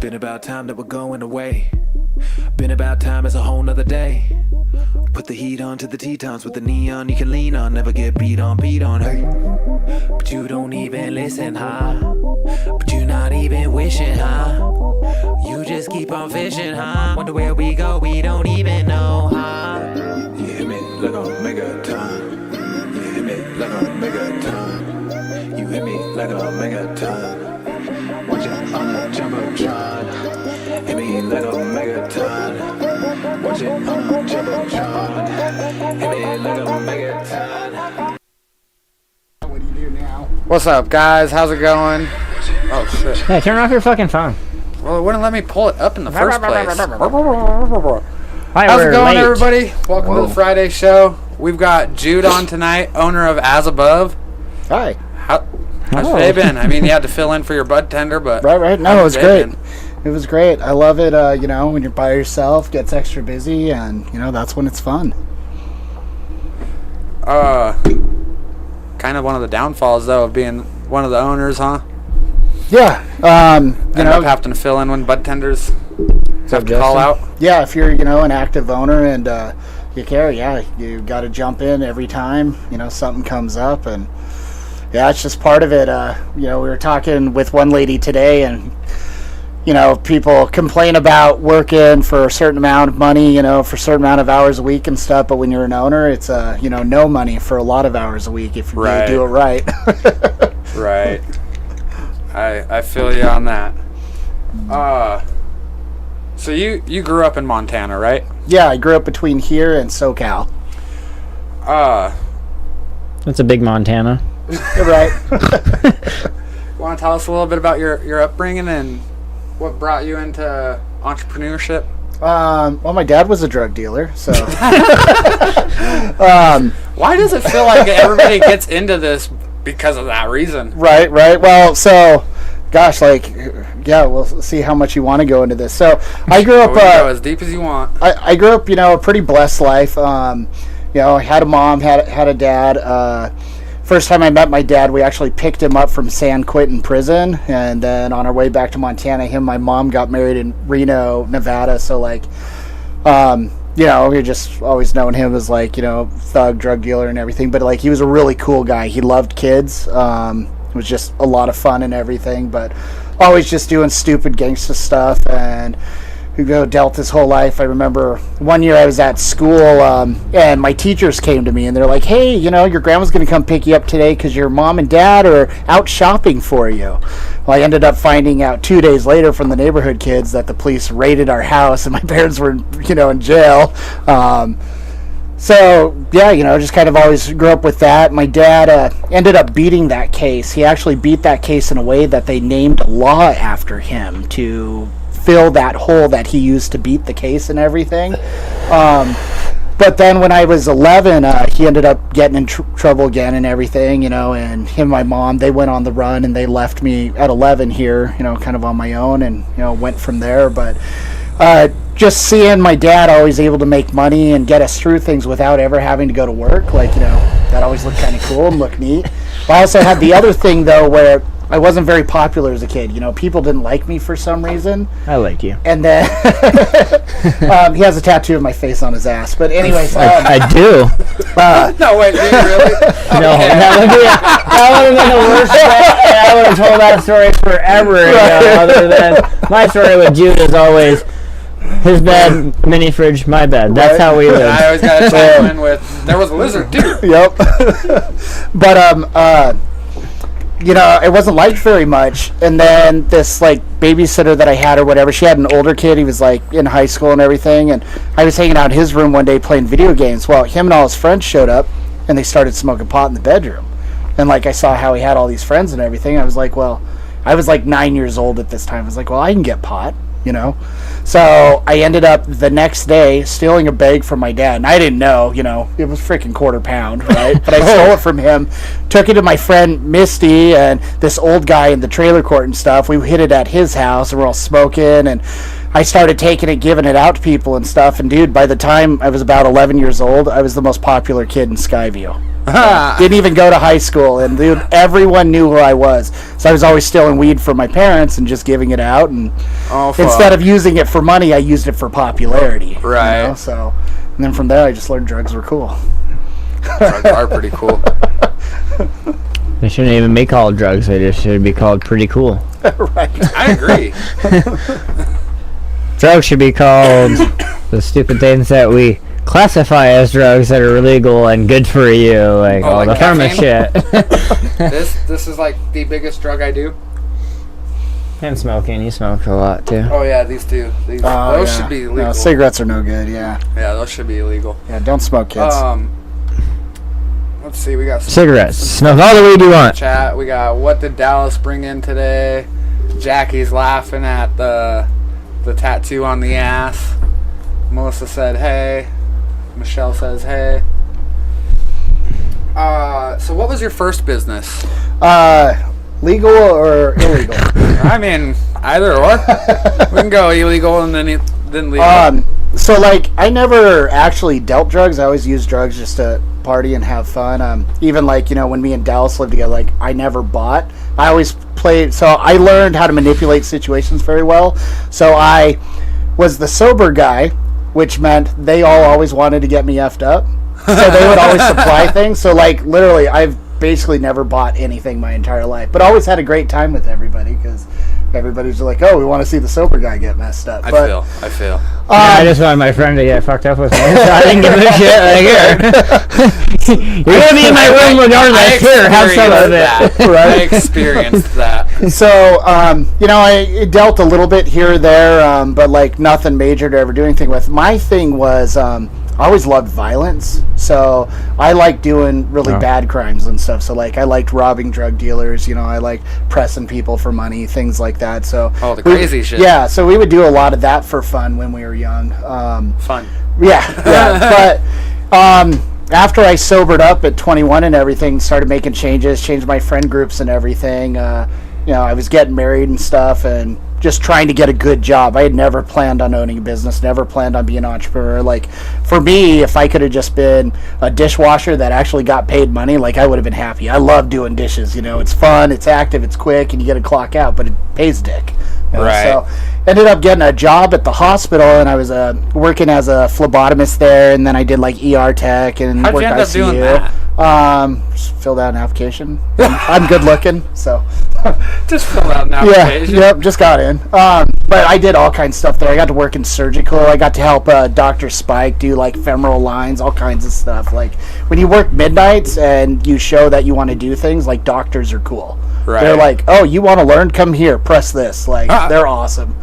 Been about time that we're going away. Been about time, it's a whole nother day. Put the heat on to the Tetons with the neon you can lean on. Never get beat on, hey. But you don't even listen, huh? But you not even wishing, huh? You just keep on fishing, huh? Wonder where we go, we don't even know, huh? You hit me like a megaton. You hit me like a megaton. You hit me like a megaton. Watch it on a jumbotron. Hit me like a megaton. Watch it on a jumbotron. Hit me like a megaton. What do you do now? What's up, guys? How's it going? Oh, shit. Hey, turn off your fucking phone. Well, it wouldn't let me pull it up in the first place. Hi, How's it going, late. everybody? Welcome to the Friday show. We've got Jude on tonight, owner of As Above. Hi. How's your day been? I mean, you had to fill in for your bud tender, but... Right. No, it was great. It was great. I love it, when you're by yourself, gets extra busy, and, that's when it's fun. Kind of one of the downfalls, though, of being one of the owners, huh? Yeah. Having to fill in when bud tenders have to call out. Yeah, if you're, an active owner and you care, you got to jump in every time, something comes up, and... Yeah, it's just part of it. We were talking with one lady today, and people complain about working for a certain amount of money, for a certain amount of hours a week and stuff. But when you're an owner, it's no money for a lot of hours a week if you do it right. Right. I feel you on that. So you grew up in Montana, right? Yeah, I grew up between here and SoCal. That's a big Montana. You're right. Want to tell us a little bit about your upbringing and what brought you into entrepreneurship? Well, my dad was a drug dealer, so. Why does it feel like everybody gets into this because of that reason? Right. Well, so, gosh, we'll see how much you want to go into this. So, I grew up. Go as deep as you want. I grew up, a pretty blessed life. I had a mom, had a dad. First time I met my dad, we actually picked him up from San Quentin prison, and then on our way back to Montana, him and my mom got married in Reno, Nevada. So we just always known him as thug, drug dealer, and everything. But he was a really cool guy. He loved kids. It was just a lot of fun and everything, but always just doing stupid gangsta stuff and. Who dealt his whole life. I remember one year I was at school and my teachers came to me and they're like, hey, your grandma's going to come pick you up today because your mom and dad are out shopping for you. Well, I ended up finding out 2 days later from the neighborhood kids that the police raided our house and my parents were, in jail. Just kind of always grew up with that. My dad ended up beating that case. He actually beat that case in a way that they named a law after him to fill that hole that he used to beat the case and everything. But then when I was 11, he ended up getting in trouble again and everything, and him and my mom, they went on the run and they left me at 11 here, kind of on my own and, went from there. But just seeing my dad always able to make money and get us through things without ever having to go to work, that always looked kind of cool and looked neat. But I also had the other thing, though, where I wasn't very popular as a kid. People didn't like me for some reason. I like you. And then he has a tattoo of my face on his ass. But anyways, I do. No, wait, do you really? No, that would have been the worst thing. I would have told that story forever. Other than my story with Jude is always his bed, mini fridge, my bed. That's how we live. I always got to chime in with there was a lizard too. Yep. But it wasn't liked very much. And then this babysitter that I had or whatever, she had an older kid. He was in high school and everything. And I was hanging out in his room one day playing video games. Well, him and all his friends showed up and they started smoking pot in the bedroom. And I saw how he had all these friends and everything. I was like, well, I was 9 years old at this time. I was like, well, I can get pot, So I ended up the next day stealing a bag from my dad. And I didn't know, it was freaking quarter pound, right? But I stole it from him, took it to my friend Misty and this old guy in the trailer court and stuff. We hid it at his house and we're all smoking, and I started taking it, giving it out to people and stuff. And dude, by the time I was about 11 years old, I was the most popular kid in Skyview. Didn't even go to high school, and dude, everyone knew who I was. So I was always stealing weed from my parents and just giving it out. And instead of using it for money, I used it for popularity. Right. So, and then from there, I just learned drugs were cool. Drugs are pretty cool. They shouldn't even be called drugs. They just should be called pretty cool. Right. I agree. Drugs should be called the stupid things that we classify as drugs that are illegal and good for you, like all the pharma shit. This is like the biggest drug I do. And smoking. You smoke a lot too. Oh yeah, these two. Those should be illegal. No, cigarettes are no good. Yeah. Yeah, those should be illegal. Yeah, don't smoke, kids. Let's see. We got some Cigarettes. Smoke all the weed you want. chat. We got what did Dallas bring in today? Jackie's laughing at the tattoo on the ass. Melissa said hey. Michelle says hey. So what was your first business? Legal or illegal? I mean, either or. We can go illegal and then legal. So like, I never actually dealt drugs. I always used drugs just to party and have fun. Even like, when me and Dallas lived together, like I never bought. I always played. So I learned how to manipulate situations very well. So I was the sober guy, which meant they all always wanted to get me effed up. So they would always supply things. So like literally, I've basically never bought anything my entire life, but always had a great time with everybody because everybody's like, oh, we want to see the sober guy get messed up. I feel. I just wanted my friend to get fucked up with me, so I didn't give a shit. Like, here. You're going to be in my room regardless. Here, have some of it. Right? I experienced that. So, I dealt a little bit here or there, but like nothing major to ever do anything with. My thing was, I always loved violence, so I liked doing really bad crimes and stuff. So like, I liked robbing drug dealers, I liked pressing people for money, things like that. So the crazy shit. Yeah, so we would do a lot of that for fun when we were young. Fun. Yeah. But after I sobered up at 21 and everything, started making changes, changed my friend groups and everything. I was getting married and stuff, and just trying to get a good job. I had never planned on owning a business, never planned on being an entrepreneur. Like, for me, if I could have just been a dishwasher that actually got paid money, like, I would have been happy. I love doing dishes, it's fun, it's active, it's quick, and you get a clock out, but it pays dick. Right. So, ended up getting a job at the hospital, and I was working as a phlebotomist there, and then I did, like, ER tech, and How'd worked you end up ICU. doing that? Just filled out an application. I'm good looking, so... Just fill out an application. Yep, just got in. But I did all kinds of stuff there. I got to work in surgical. I got to help Dr. Spike do like femoral lines, all kinds of stuff. Like when you work midnights and you show that you want to do things, like doctors are cool. Right. They're like, oh, you want to learn? Come here, press this. Like they're awesome.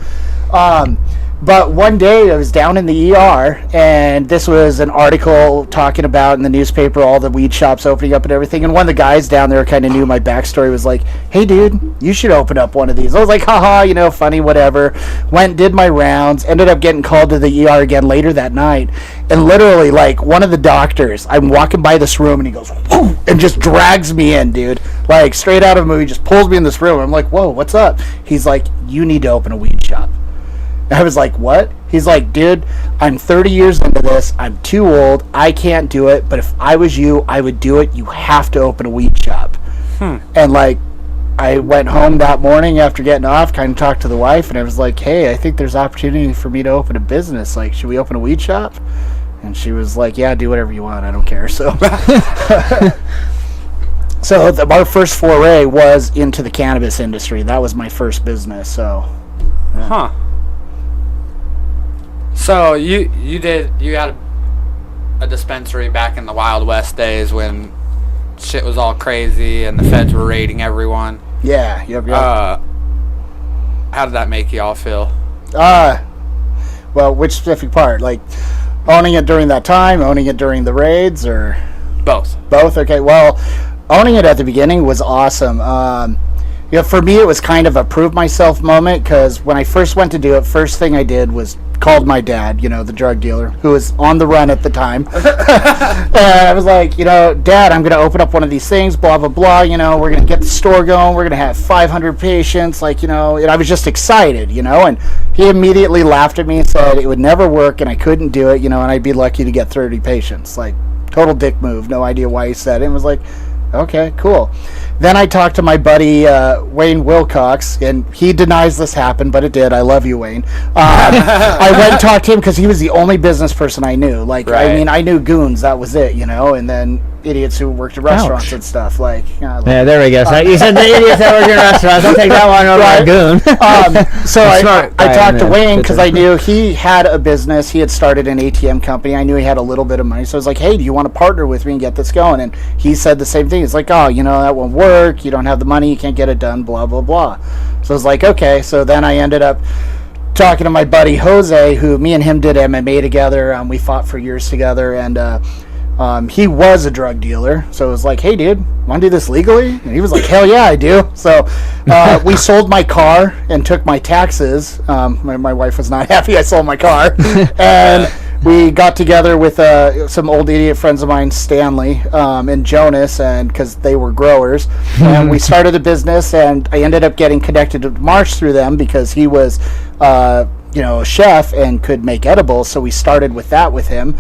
But one day I was down in the ER, and this was an article talking about in the newspaper all the weed shops opening up and everything. And one of the guys down there kind of knew my backstory, was like, hey, dude, you should open up one of these. I was like, haha, funny, whatever. Went, did my rounds, ended up getting called to the ER again later that night. And literally, like, one of the doctors, I'm walking by this room, and he goes, whoo, and just drags me in, dude. Like, straight out of a movie, just pulls me in this room. I'm like, whoa, what's up? He's like, you need to open a weed shop. I was like, what? He's like, dude, I'm 30 years into this. I'm too old. I can't do it. But if I was you, I would do it. You have to open a weed shop. And like, I went home that morning after getting off, kind of talked to the wife, and I was like, hey, I think there's opportunity for me to open a business. Like, should we open a weed shop? And she was like, yeah, do whatever you want. I don't care. So, our first foray was into the cannabis industry. That was my first business. So, yeah. So you had a dispensary back in the Wild West days when shit was all crazy and the feds were raiding everyone. Yeah, yep. How did that make y'all feel? Well, which specific part? Like owning it during that time, owning it during the raids, or both? Both. Okay. Well, owning it at the beginning was awesome. for me, it was kind of a prove myself moment, because when I first went to do it, first thing I did was called my dad, the drug dealer, who was on the run at the time. And I was like, Dad, I'm going to open up one of these things, blah, blah, blah. We're going to get the store going. We're going to have 500 patients. And I was just excited, and he immediately laughed at me and said it would never work and I couldn't do it, and I'd be lucky to get 30 patients. Like, total dick move. No idea why he said it. And was like, okay, cool. Then I talked to my buddy Wayne Wilcox, and he denies this happened, but it did. I love you, Wayne. I went and talked to him because he was the only business person I knew. Like, Right. I knew goons, that was it, and then idiots who worked at restaurants and stuff. Like, Yeah, there we go. So you said the idiots that work in restaurants. I'll take that one over Right. a goon. So I Smart. talked to Right, Wayne man. because I knew he had a business. He had started an ATM company. I knew he had a little bit of money. So I was like, hey, do you want to partner with me and get this going? And he said the same thing. He's like, oh, that won't work. You don't have the money. You can't get it done, blah, blah, blah. So I was like, okay. So then I ended up talking to my buddy Jose, who me and him did MMA together. We fought for years together. And he was a drug dealer, so it was like, hey dude, want to do this legally? And he was like, hell yeah, I do. So we sold my car and took my taxes. My wife was not happy I sold my car. And we got together with some old idiot friends of mine, Stanley and Jonas, and because they were growers, and we started a business. And I ended up getting connected to Marsh through them because he was a chef and could make edibles. So we started with that with him.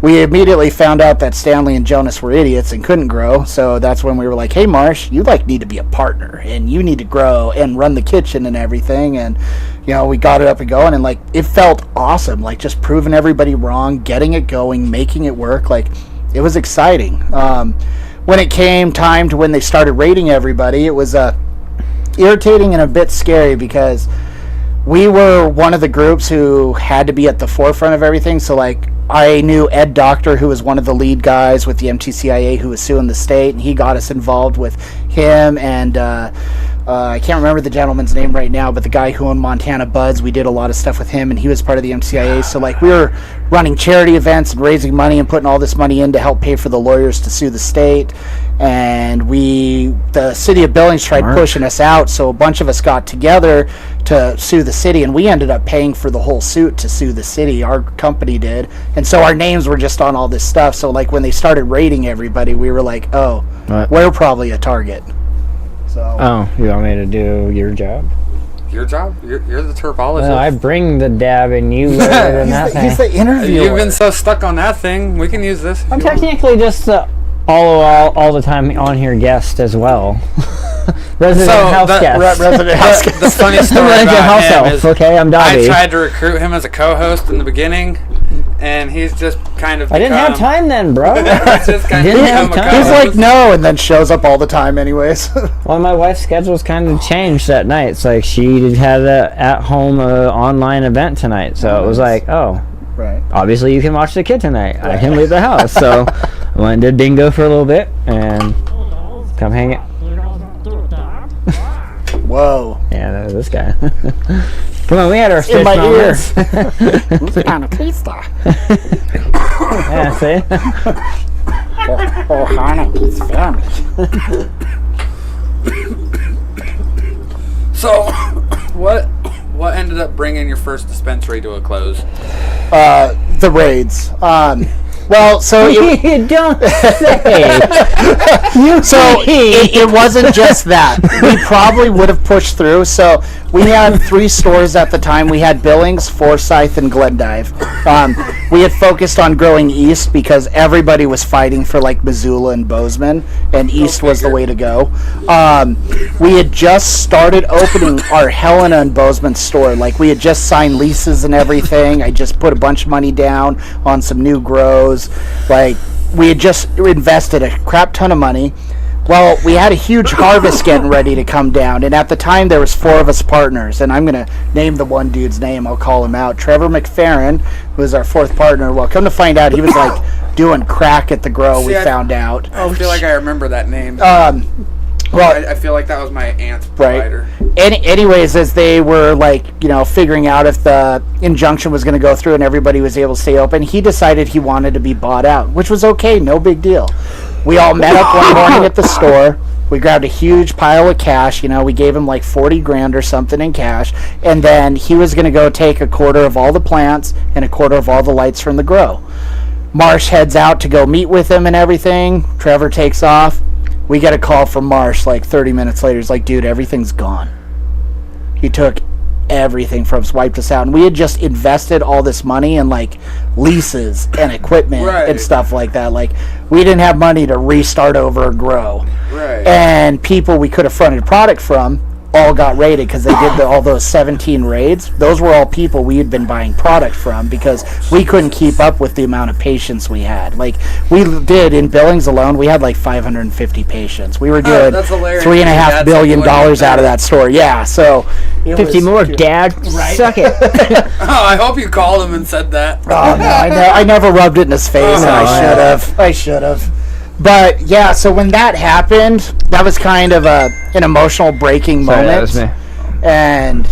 We immediately found out that Stanley and Jonas were idiots and couldn't grow. So that's when we were like, hey Marsh, you need to be a partner and you need to grow and run the kitchen and everything. And we got it up and going, and it felt awesome, just proving everybody wrong, getting it going, making it work. It was exciting. When it came time to when they started rating everybody, it was irritating and a bit scary because we were one of the groups who had to be at the forefront of everything. So I knew Ed Doctor, who was one of the lead guys with the MTCIA, who was suing the state, and he got us involved with him. And I can't remember the gentleman's name right now, but the guy who owned Montana Buds, we did a lot of stuff with him, and he was part of the MTCIA. So we were running charity events and raising money and putting all this money in to help pay for the lawyers to sue the state. And the city of Billings tried pushing us out, so a bunch of us got together to sue the city, and we ended up paying for the whole suit to sue the city. Our company did, and so our names were just on all this stuff. So when they started rating everybody, we were like, oh, What? we're probably a target. So Oh, you want me to do your job? Your job? You're the turbologist. Well, I bring the dab and you load it in that he's thing. the interviewer. You've been so stuck on that thing. We can use this. I'm technically just the all the time on here guest as well. Resident house guest. resident house guest. The funny story Resident about house him elf. is Okay, I'm Dobby. I tried to recruit him as a co-host in the beginning, and he's just kind of I didn't have time then, bro. He's just kind of Didn't have become a time. He's co-host. like, no, and then shows up all the time anyways. Well, my wife's schedule's kind of changed that night. It's like she had a at-home online event tonight, so it was like, oh, Right. obviously you can watch the kid tonight. I can leave the house, so I went and did bingo for a little bit and come hang out. Whoa. Yeah, that was this guy. Come on, we had our In fish my ear. moments. It's kind of tasty. Yeah, see? Oh, Hanukkah's family. So, what ended up bringing your first dispensary to a close? The raids. Well, so You don't say. it wasn't just that. We probably would have pushed through. So we had 3 stores at the time. We had Billings, Forsyth, and Glendive. We had focused on growing east because everybody was fighting for Missoula and Bozeman, and east was the way to go. We had just started opening our Helena and Bozeman store. We had just signed leases and everything. I just put a bunch of money down on some new grows. We had just invested a crap ton of money. Well, we had a huge harvest getting ready to come down, and at the time there was 4 of us partners, and I'm going to name the one dude's name. I'll call him out. Trevor McFerrin, who was our 4th partner. Well, come to find out, he was doing crack at the grow. We found out. I feel like I remember that name. Well, I feel like that was my aunt's provider. Anyways, as they were figuring out if the injunction was going to go through and everybody was able to stay open, he decided he wanted to be bought out, which was okay, no big deal. We all met up one morning at the store. We grabbed a huge pile of cash. We gave him like 40 grand or something in cash. And then he was going to go take a quarter of all the plants and a quarter of all the lights from the grow. Marsh heads out to go meet with him and everything. Trevor takes off. We get a call from Marsh like 30 minutes later. He's like, dude, everything's gone. He took everything from us, wiped us out. And we had just invested all this money in like leases and equipment and stuff like that. Like, we didn't have money to restart over or grow. Right. And people we could have fronted product from all got raided because they did all those 17 raids. Those were all people we had been buying product from because we couldn't keep up with the amount of patients we had. Like, we did in Billings alone, we had like 550 patients. We were doing $3.5 billion out of that store. Yeah, so 50 more, Dad. Right? Suck it. Oh, I hope you called him and said that. Oh no, I never rubbed it in his face, and I should have. But yeah, so when that happened, that was kind of an emotional breaking moment. That was me. And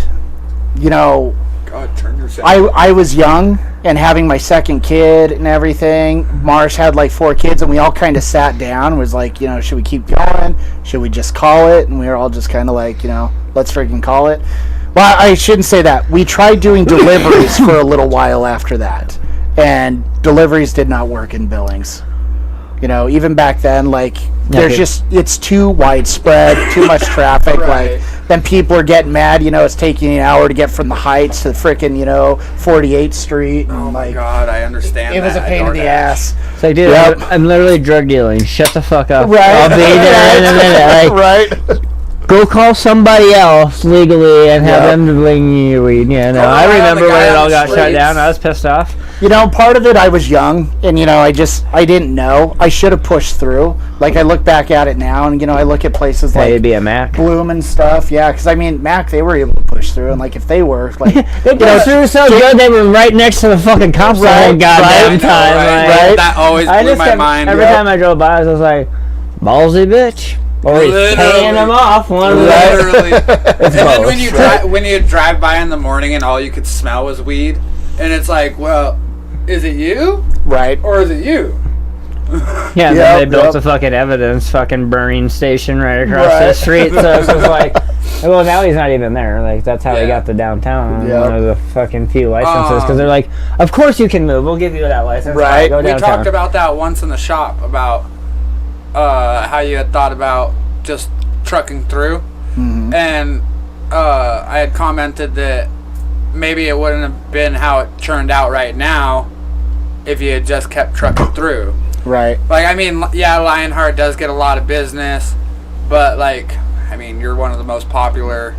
God, turn your sound. I was young and having my second kid and everything. Marsh had like 4 kids, and we all kind of sat down and was like, should we keep going? Should we just call it? And we were all just kind of like, let's freaking call it. Well, I shouldn't say that. We tried doing deliveries for a little while after that, and deliveries did not work in Billings. Even back then, like, it's too widespread, too much traffic. Right. Like, then people are getting mad. It's taking an hour to get from the Heights to the frickin', 48th Street. And, Oh my God, I understand. it was a pain in the ass. It's like, dude, Yep. I'm literally drug dealing. Shut the fuck up. Right. I'll be there in a minute. Like, Right. go call somebody else legally and have them to bring you weed. Yeah, no, I remember when it all got shut down. I was pissed off. Part of it, I was young, and I didn't know. I should have pushed through. Like, I look back at it now, and I look at places like it'd be a Mac. Bloom and stuff. Yeah, because Mac, they were able to push through, and like if they were like They pushed through so good they were right next to the fucking cops the whole goddamn time. Right. That always blew my mind. Every time I drove by, I was like, ballsy bitch. Or he's paying them off. One of the Literally. And then when you drive by in the morning and all you could smell was weed, and it's like, well, is it you? Right. Or is it you? Yeah, then they built a fucking evidence fucking burning station right across the street. So it's just like, well, now he's not even there. Like, that's how he got to downtown. One of the fucking few licenses. Because they're like, of course you can move. We'll give you that license. Right. Go downtown. We talked about that once in the shop about how you had thought about just trucking through. Mm-hmm. And I had commented that maybe it wouldn't have been how it turned out right now if you had just kept trucking through. Right. Like, I mean, yeah, Lionheart does get a lot of business, but like, I mean, you're one of the most popular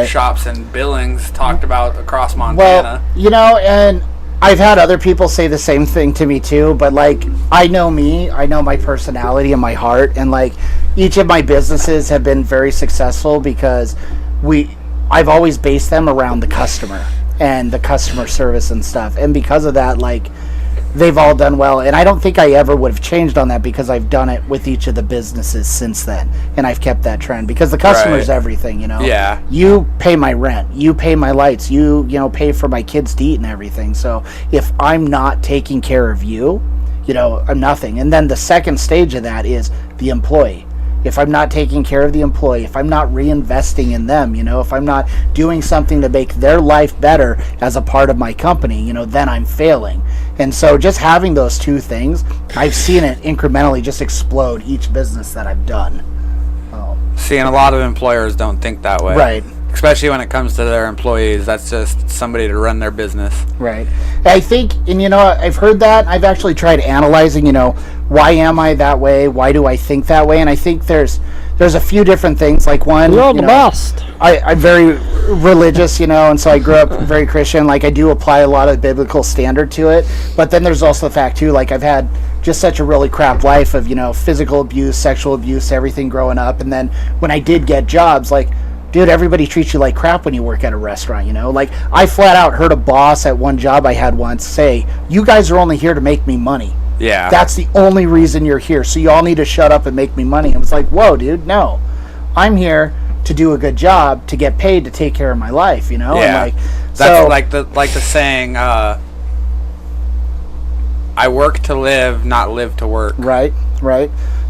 shops in Billings, talked about across Montana. Well, and I've had other people say the same thing to me too, but like, I know me, I know my personality and my heart, and like, each of my businesses have been very successful because I've always based them around the customer and the customer service and stuff, and because of that, like, they've all done well, and I don't think I ever would have changed on that because I've done it with each of the businesses since then, and I've kept that trend because the customer's everything, Yeah. You pay my rent, you pay my lights, you pay for my kids to eat and everything. So if I'm not taking care of you, I'm nothing. And then the second stage of that is the employee. If I'm not taking care of the employee, if I'm not reinvesting in them, if I'm not doing something to make their life better as a part of my company, then I'm failing. And so just having those two things, I've seen it incrementally just explode each business that I've done. See, and a lot of employers don't think that way. Right. Especially when it comes to their employees. That's just somebody to run their business. Right. I think, and I've heard that. I've actually tried analyzing, why am I that way? Why do I think that way? And I think there's a few different things. Like one, you're the best. I'm very religious, and so I grew up very Christian. Like, I do apply a lot of biblical standard to it. But then there's also the fact too, like, I've had just such a really crap life of, physical abuse, sexual abuse, everything growing up. And then when I did get jobs, like, dude, everybody treats you like crap when you work at a restaurant, Like, I flat out heard a boss at one job I had once say, you guys are only here to make me money. Yeah. That's the only reason you're here. So you all need to shut up and make me money. I was like, whoa, dude, no. I'm here to do a good job, to get paid, to take care of my life, Yeah. And like, that's like the saying, I work to live, not live to work. Right.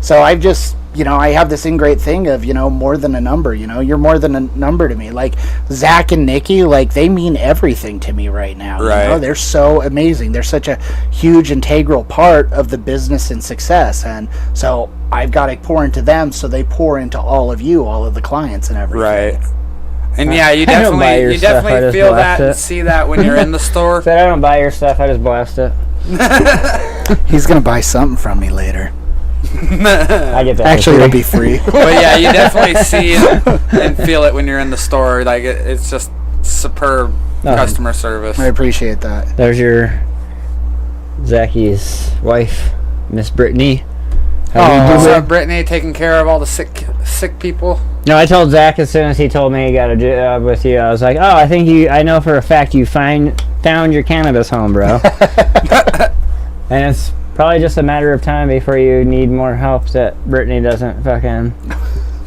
So I've just I have this ingrained thing of, more than a number, you're more than a number to me. Like Zach and Nikki, like they mean everything to me right now. Right. They're so amazing. They're such a huge integral part of the business and success. And so I've got to pour into them, so they pour into all of you, all of the clients and everything. Right. And yeah, you I don't buy your definitely stuff, I just feel blast that and it. see that when you're in the store. Said I don't buy your stuff, I just blast it. He's going to buy something from me later. I get that. Actually, it'll be free. But yeah, you definitely see it and feel it when you're in the store. Like it's just superb customer service. I appreciate that. There's your Zachy's wife, Miss Brittany. What's up, Brittany? Taking care of all the sick people. No, I told Zach as soon as he told me he got a job with you. I was like, "Oh, I know for a fact you found your cannabis home, bro." And it's probably just a matter of time before you need more help that Brittany doesn't fucking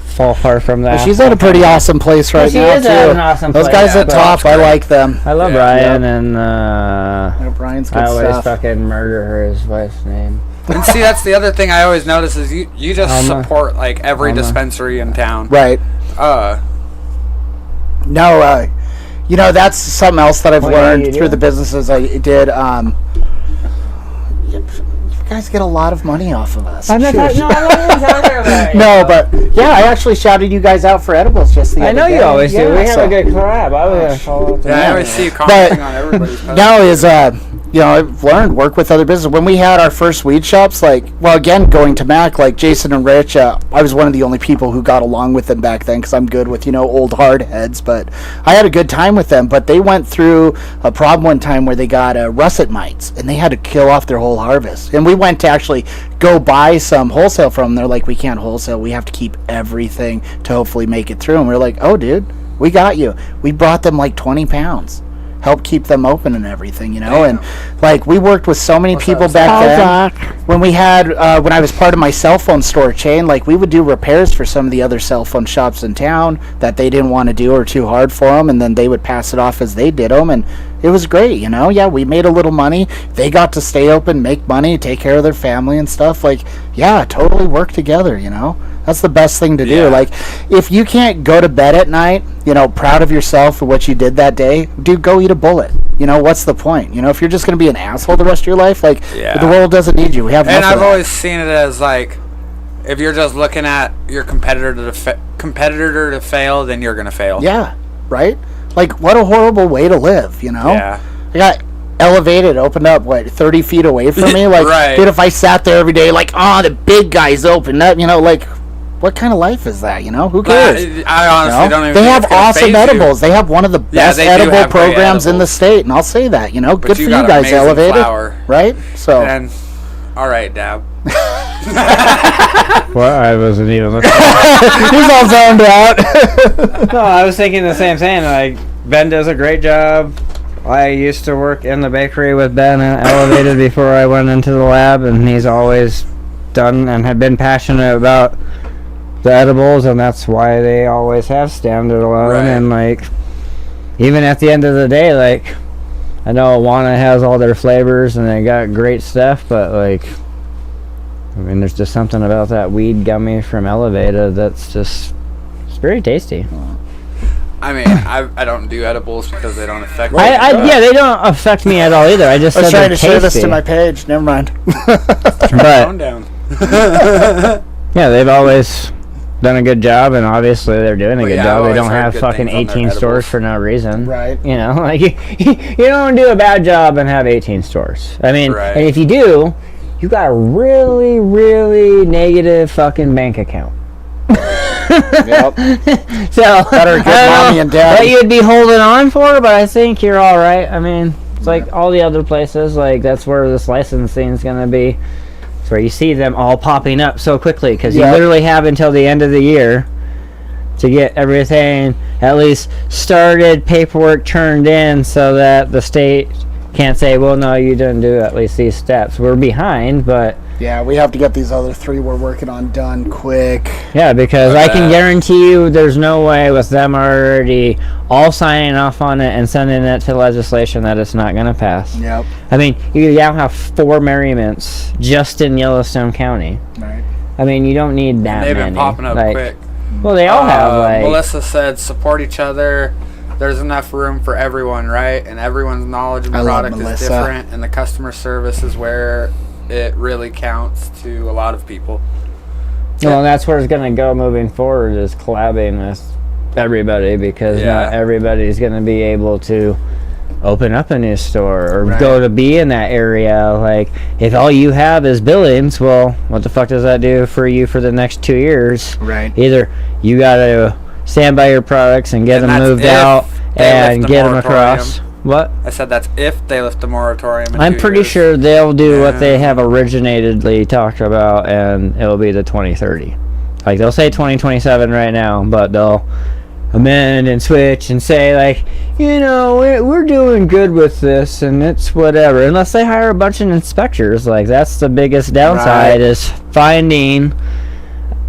fall far from that. Well, she's at a pretty awesome place right She now, is too. at an awesome Those place. guys at top, I like them. I love Yeah. Brian, Yep. and Brian's good I always stuff. fucking murder his wife's name. And see, that's the other thing I always notice is you just Alma. support like every Alma. dispensary in town. Right. No, that's something else that I've What do learned you through do? the businesses I did. You guys get a lot of money off of us. I'm not Shush. no, I'm not even talking about it. No, but yeah, I actually shouted you guys out for edibles just the I other know day. you always do. We have so- a good collab. I was gonna follow up to Yeah, I that. always see you commenting on everybody's posts. Now is I've learned work with other businesses. When we had our first weed shops, again going to Mac, like Jason and Rich, I was one of the only people who got along with them back then because I'm good with old hard heads. But I had a good time with them. But they went through a problem one time where they got russet mites and they had to kill off their whole harvest. And we went to actually go buy some wholesale from them. They're like, we can't wholesale. We have to keep everything to hopefully make it through. And we're like, oh, dude, we got you. We brought them like 20 pounds. Help keep them open and everything, and we worked with so many people back then. When we had when I was part of my cell phone store chain, we would do repairs for some of the other cell phone shops in town that they didn't want to do or too hard for them, and then they would pass it off as they did them, and it was great. Yeah, we made a little money. They got to stay open, make money, take care of their family and stuff. Totally work together. That's the best thing to do. Yeah. If you can't go to bed at night, proud of yourself for what you did that day, dude, go eat a bullet. What's the point? If you're just going to be an asshole the rest of your life, the world doesn't need you. We have And enough I've of that. always seen it as if you're just looking at your competitor to fail, then you're gonna fail. Yeah, right? What a horrible way to live, Yeah. I got elevated, opened up, 30 feet away from me? Right. Dude, if I sat there every day, the big guy's opened up, what kind of life is that, Who cares? I honestly don't even. They think have it's gonna awesome faze you. edibles. They have one of the best they do edible have great programs in the edibles. state, and I'll say that. Good for you you got guys, amazing elevated, flower. right? So And all right, Dab. Well, I wasn't even listening. he's all zoned out. No, I was thinking the same thing. Ben does a great job. I used to work in the bakery with Ben at Elevated before I went into the lab, and he's always done and had been passionate about the edibles, and that's why they always have standalone. Right. And even at the end of the day, I know Awana has all their flavors and they got great stuff, but there's just something about that weed gummy from Elevated that's just it's very tasty. I mean, I don't do edibles because they don't affect me. Yeah, they don't affect me at all either. I just I was said trying they're to share this tasty. to my page. Never mind. Calm But down. yeah, they've always done a good job, and obviously they're doing a Well, good yeah, job. I've They always don't heard have good fucking things on their 18 stores edibles. for no reason. Right. You know, you don't do a bad job and have 18 stores. I mean, Right. and if you do, you got a really, really negative fucking bank account. Yep. So Better get I don't mommy know and daddy. what you'd be holding on for, but I think you're all right. I mean, it's like all the other places. That's where this licensing is going to be. It's where you see them all popping up so quickly because you Yeah. literally have until the end of the year to get everything at least started, paperwork turned in, so that the state can't say, "Well, no, you didn't do at least these steps." We're behind, but. Yeah, we have to get these other 3 we're working on done quick. Yeah, because I can Okay. guarantee you there's no way with them already all signing off on it and sending it to legislation that it's not going to pass. Yep. I mean, you now have 4 merriments just in Yellowstone County. Right. I mean, you don't need that They've many. been popping up like, quick. Well, they all have, like... Melissa said, support each other. There's enough room for everyone, right? And everyone's knowledge of the product is different, and the customer service is where it really counts to a lot of people. Well, and that's where it's going to go moving forward, is collabing with everybody, because not everybody's going to be able to open up a new store or go to be in that area. Like, if all you have is Billings, well, what the fuck does that do for you for the next 2 years? Right. Either you got to stand by your products and get them moved out and get them across. What? I said that's if they lift the moratorium in I'm 2 pretty years. sure they'll do what they have originatedly talked about, and it'll be the 2030. Like, they'll say 2027 right now, but they'll amend and switch and say, like, you know, we're doing good with this, and it's whatever. Unless they hire a bunch of inspectors. Like, that's the biggest downside, is finding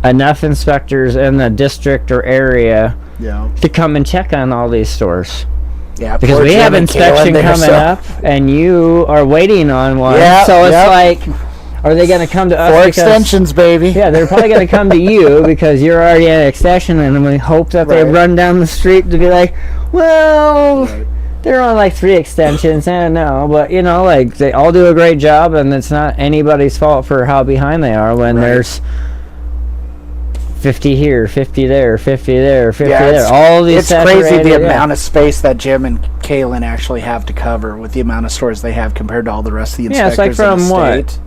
enough inspectors in the district or area to come and check on all these stores. Yeah, because we have inspection coming up, and you are waiting on one. So it's like, are they going to come to us? 4 extensions, baby. Yeah, they're probably going to come to you because you're already in an extension, and we hope that they run down the street to be like, well, they're on like 3 extensions. I don't know, but you know, like, they all do a great job, and it's not anybody's fault for how behind they are when there's 50 here, 50 there, 50 there, 50 there. All these. It's crazy the amount of space that Jim and Kaylin actually have to cover with the amount of stores they have compared to all the rest of the inspectors. Yeah, it's like from in the what? state.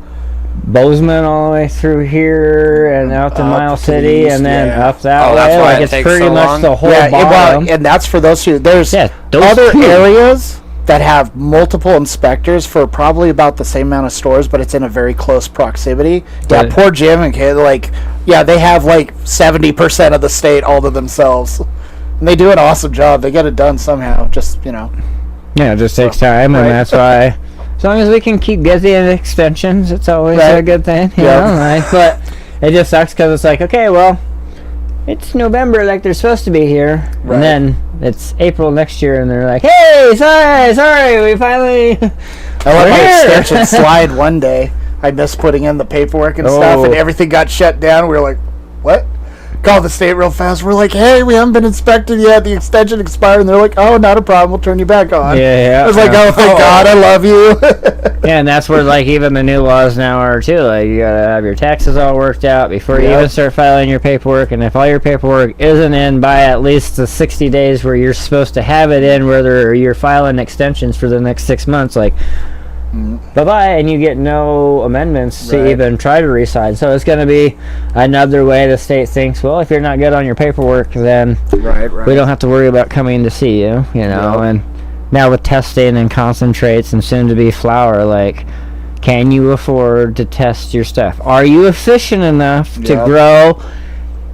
Bozeman all the way through here and out to Mile City and then up that way. That's why like, it's pretty much the whole bottom. Well, and that's for those two. There's other areas that have multiple inspectors for probably about the same amount of stores, but it's in a very close proximity. Yeah, poor Jim and Kay, like, they have like 70% of the state all to themselves. And they do an awesome job. They get it done somehow. Just, you know. Yeah, it just takes time, and that's why, as long as we can keep getting extensions, it's always a good thing. You know, like, but it just sucks because it's like, okay, well, it's November, like they're supposed to be here, and then it's April next year, and they're like, hey, sorry, we finally. I let my extension slide one day. I missed putting in the paperwork and stuff, and everything got shut down. We were like, what? Called the state real fast. We're like, hey, we haven't been inspected yet. The extension expired. And they're like, oh, not a problem. We'll turn you back on. I was like, oh, thank God, I love you. Yeah, and that's where, like, even the new laws now are, too. Like, you got to have your taxes all worked out before you even start filing your paperwork. And if all your paperwork isn't in by at least the 60 days where you're supposed to have it in, whether you're filing extensions for the next 6 months, like, bye-bye, and you get no amendments to even try to re-sign. So it's going to be another way the state thinks, well, if you're not good on your paperwork, then we don't have to worry about coming to see you, you know. And now with testing and concentrates and soon-to-be flour, like, can you afford to test your stuff? Are you efficient enough to grow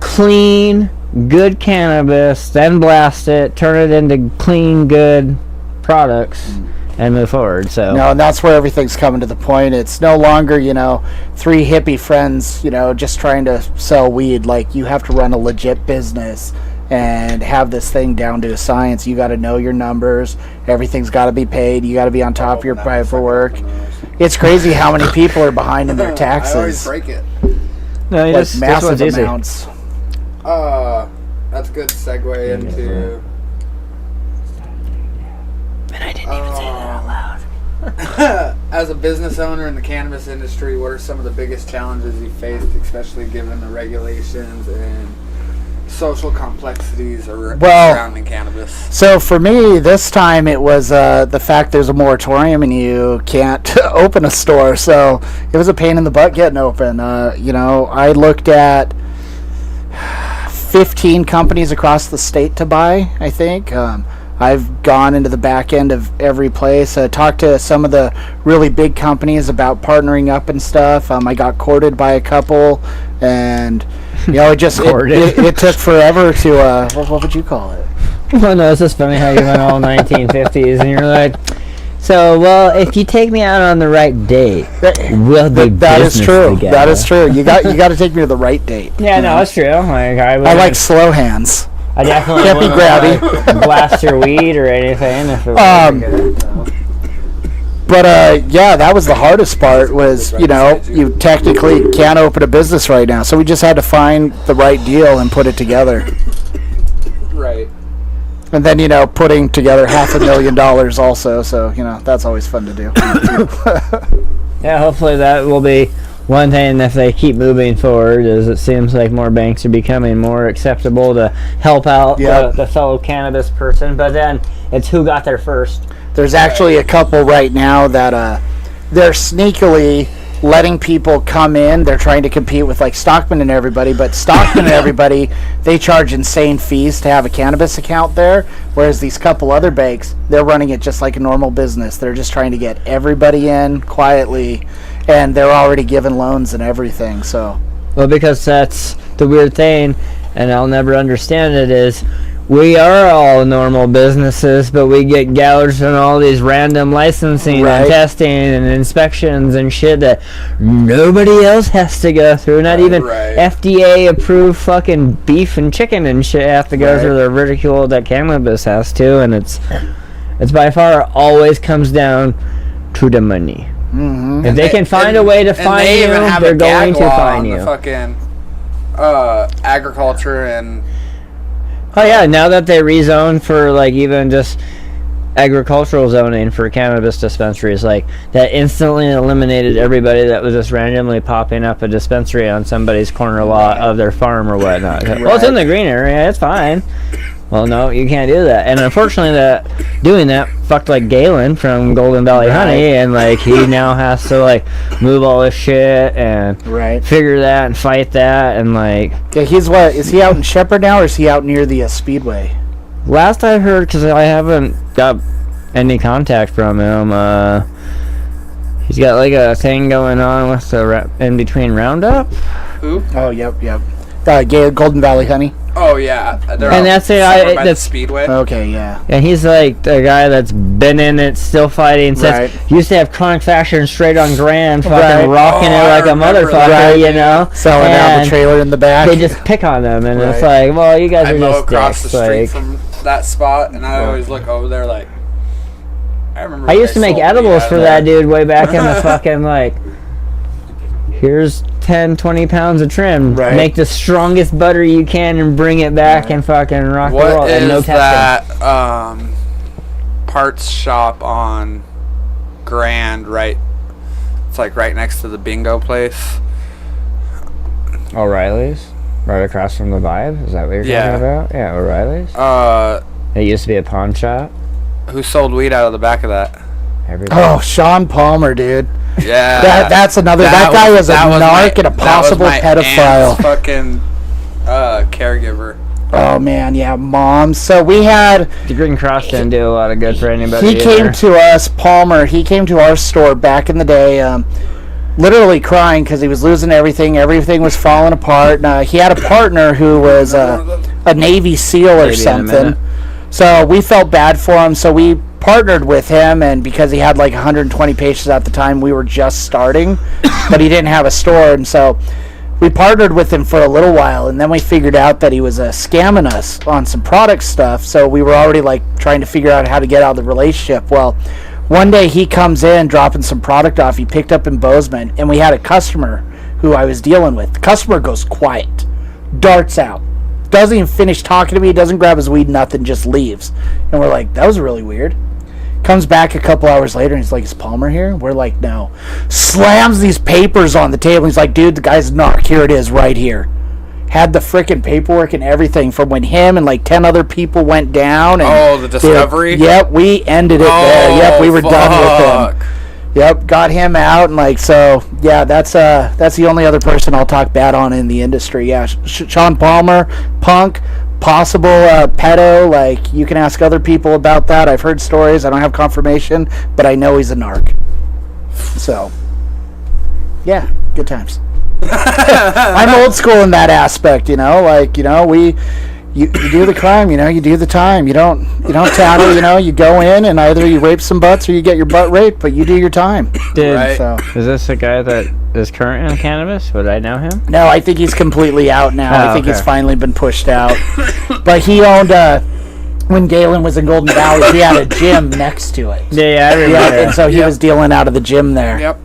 clean, good cannabis, then blast it, turn it into clean, good products, and move forward? So no, and that's where everything's coming to the point. It's no longer, 3 hippie friends, just trying to sell weed. Like, you have to run a legit business and have this thing down to a science. You got to know your numbers. Everything's got to be paid. You got to be on top of your paperwork. It's crazy how many people are behind in their taxes. I always break it. No, like massive amounts. That's a good segue into. And I didn't even say that out loud. As a business owner in the cannabis industry, what are some of the biggest challenges you faced, especially given the regulations and social complexities surrounding cannabis? So for me, this time it was the fact there's a moratorium and you can't open a store. So it was a pain in the butt getting open. I looked at 15 companies across the state to buy, I think. I've gone into the back end of every place. I talked to some of the really big companies about partnering up and stuff. I got courted by a couple, and it took forever to what would you call it? Well, no, it's just funny how you went all 1950s, and you're like, so, well, if you take me out on the right date, we'll do that business is true. together. That is true. You got to take me to the right date. Yeah, no, it's true. Like, I like slow hands. I definitely can't be grabby. Like, blast your weed or anything if it was But yeah, that was the hardest part. Was you technically can't open a business right now, so we just had to find the right deal and put it together. Right. And then putting together $500,000 also, so that's always fun to do. Yeah, hopefully that will be one thing if they keep moving forward. Is it seems like more banks are becoming more acceptable to help out the fellow cannabis person, but then it's who got there first. There's actually a couple right now that they're sneakily letting people come in. They're trying to compete with like Stockman and everybody, but Stockman and everybody, they charge insane fees to have a cannabis account there, whereas these couple other banks, they're running it just like a normal business. They're just trying to get everybody in quietly, and they're already giving loans and everything. So well, because that's the weird thing, and I'll never understand it, is we are all normal businesses, but we get gouged on all these random licensing and testing and inspections and shit that nobody else has to go through. Not even FDA approved fucking beef and chicken and shit have to go through the ridicule that cannabis has to, and it's by far always comes down to the money. Mm-hmm. If they can find a way to find you, they're going to find you. The fucking agriculture and. Oh yeah, now that they rezoned for like even just agricultural zoning for cannabis dispensaries, like that instantly eliminated everybody that was just randomly popping up a dispensary on somebody's corner lot of their farm or whatnot. Well, it's in the green area, it's fine. Well, no, you can't do that. And unfortunately, doing that fucked like Galen from Golden Valley Honey, and like he now has to like move all this shit and figure that and fight that and like. Yeah, is he out in Shepherd now, or is he out near the Speedway? Last I heard, because I haven't got any contact from him, he's got like a thing going on with the in between Roundup. Who? Oh, yep. Golden Valley Honey. Oh yeah, and that's it. That's Speedway. Okay, yeah. And he's like the guy that's been in it, still fighting. Says used to have chronic fashion straight on Grand, fucking rocking it like a motherfucker, selling out the trailer in the back. They just pick on them, and it's like, well, you guys are just across dicks, the street like, from that spot, and I always look over there like. I remember. I used to make edibles for that dude way back in the fucking like. Here's 10, 20 pounds of trim. Make the strongest butter you can and bring it back and fucking rock and roll. And no testing. That parts shop on Grand, right? It's like right next to the bingo place. O'Reilly's? Right across from the Vibe? Is that what you're talking about? Yeah, O'Reilly's. It used to be a pawn shop. Who sold weed out of the back of that? Oh, Sean Palmer, dude. Yeah, that's another. That guy was a narc and a possible pedophile. Fucking caregiver. Oh man, yeah, mom. So we had. The Green Cross didn't do a lot of good for anybody. He came to us, Palmer. He came to our store back in the day, literally crying because he was losing everything. Everything was falling apart. He had a partner who was a Navy SEAL or something. So we felt bad for him. So we partnered with him, and because he had like 120 patients at the time, we were just starting, but he didn't have a store, and so we partnered with him for a little while, and then we figured out that he was scamming us on some product stuff, so we were already like trying to figure out how to get out of the relationship. Well, one day he comes in dropping some product off he picked up in Bozeman, and we had a customer who I was dealing with. The customer goes quiet, darts out, doesn't even finish talking to me, doesn't grab his weed, nothing, just leaves. And we're like, that was really weird. Comes back a couple hours later and he's like, is Palmer here? We're like, no. Slams these papers on the table. He's like, dude, the guy's narc. Here it is right here. Had the frickin' paperwork and everything from when him and like 10 other people went down. And the discovery? Yep, we ended it there. Yep, we were done with him. Yep, got him out, and like, so yeah, that's the only other person I'll talk bad on in the industry. Yeah, Sean Palmer, punk, possible pedo. Like, you can ask other people about that. I've heard stories. I don't have confirmation, but I know he's a narc. So yeah, good times. I'm old school in that aspect, like, you do the crime, you do the time. You don't tattle, you go in and either you rape some butts or you get your butt raped, but you do your time. Is this a guy that is current in cannabis? Would I know him? No, I think he's completely out now. I think he's finally been pushed out. But he owned when Galen was in Golden Valley, he had a gym next to it. Yeah, I remember. And so he was dealing out of the gym there. Yep.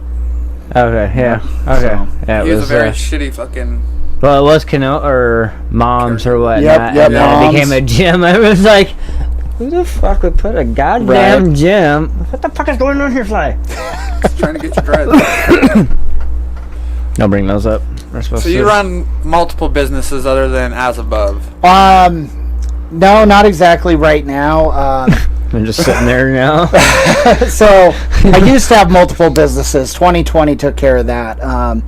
Okay, yeah. Okay. So, yeah, He was a very shitty fucking. well, it was or Mom's or whatnot. Yep, and then it Mom's. became a gym. I was like, who the fuck would put a goddamn Right. gym? What the fuck is going on here, Fly? Trying to get your dreads. Don't bring those up. We're supposed So to. you run multiple businesses other than As Above. No, not exactly right now. I'm just sitting there now. So I used to have multiple businesses. 2020 took care of that. And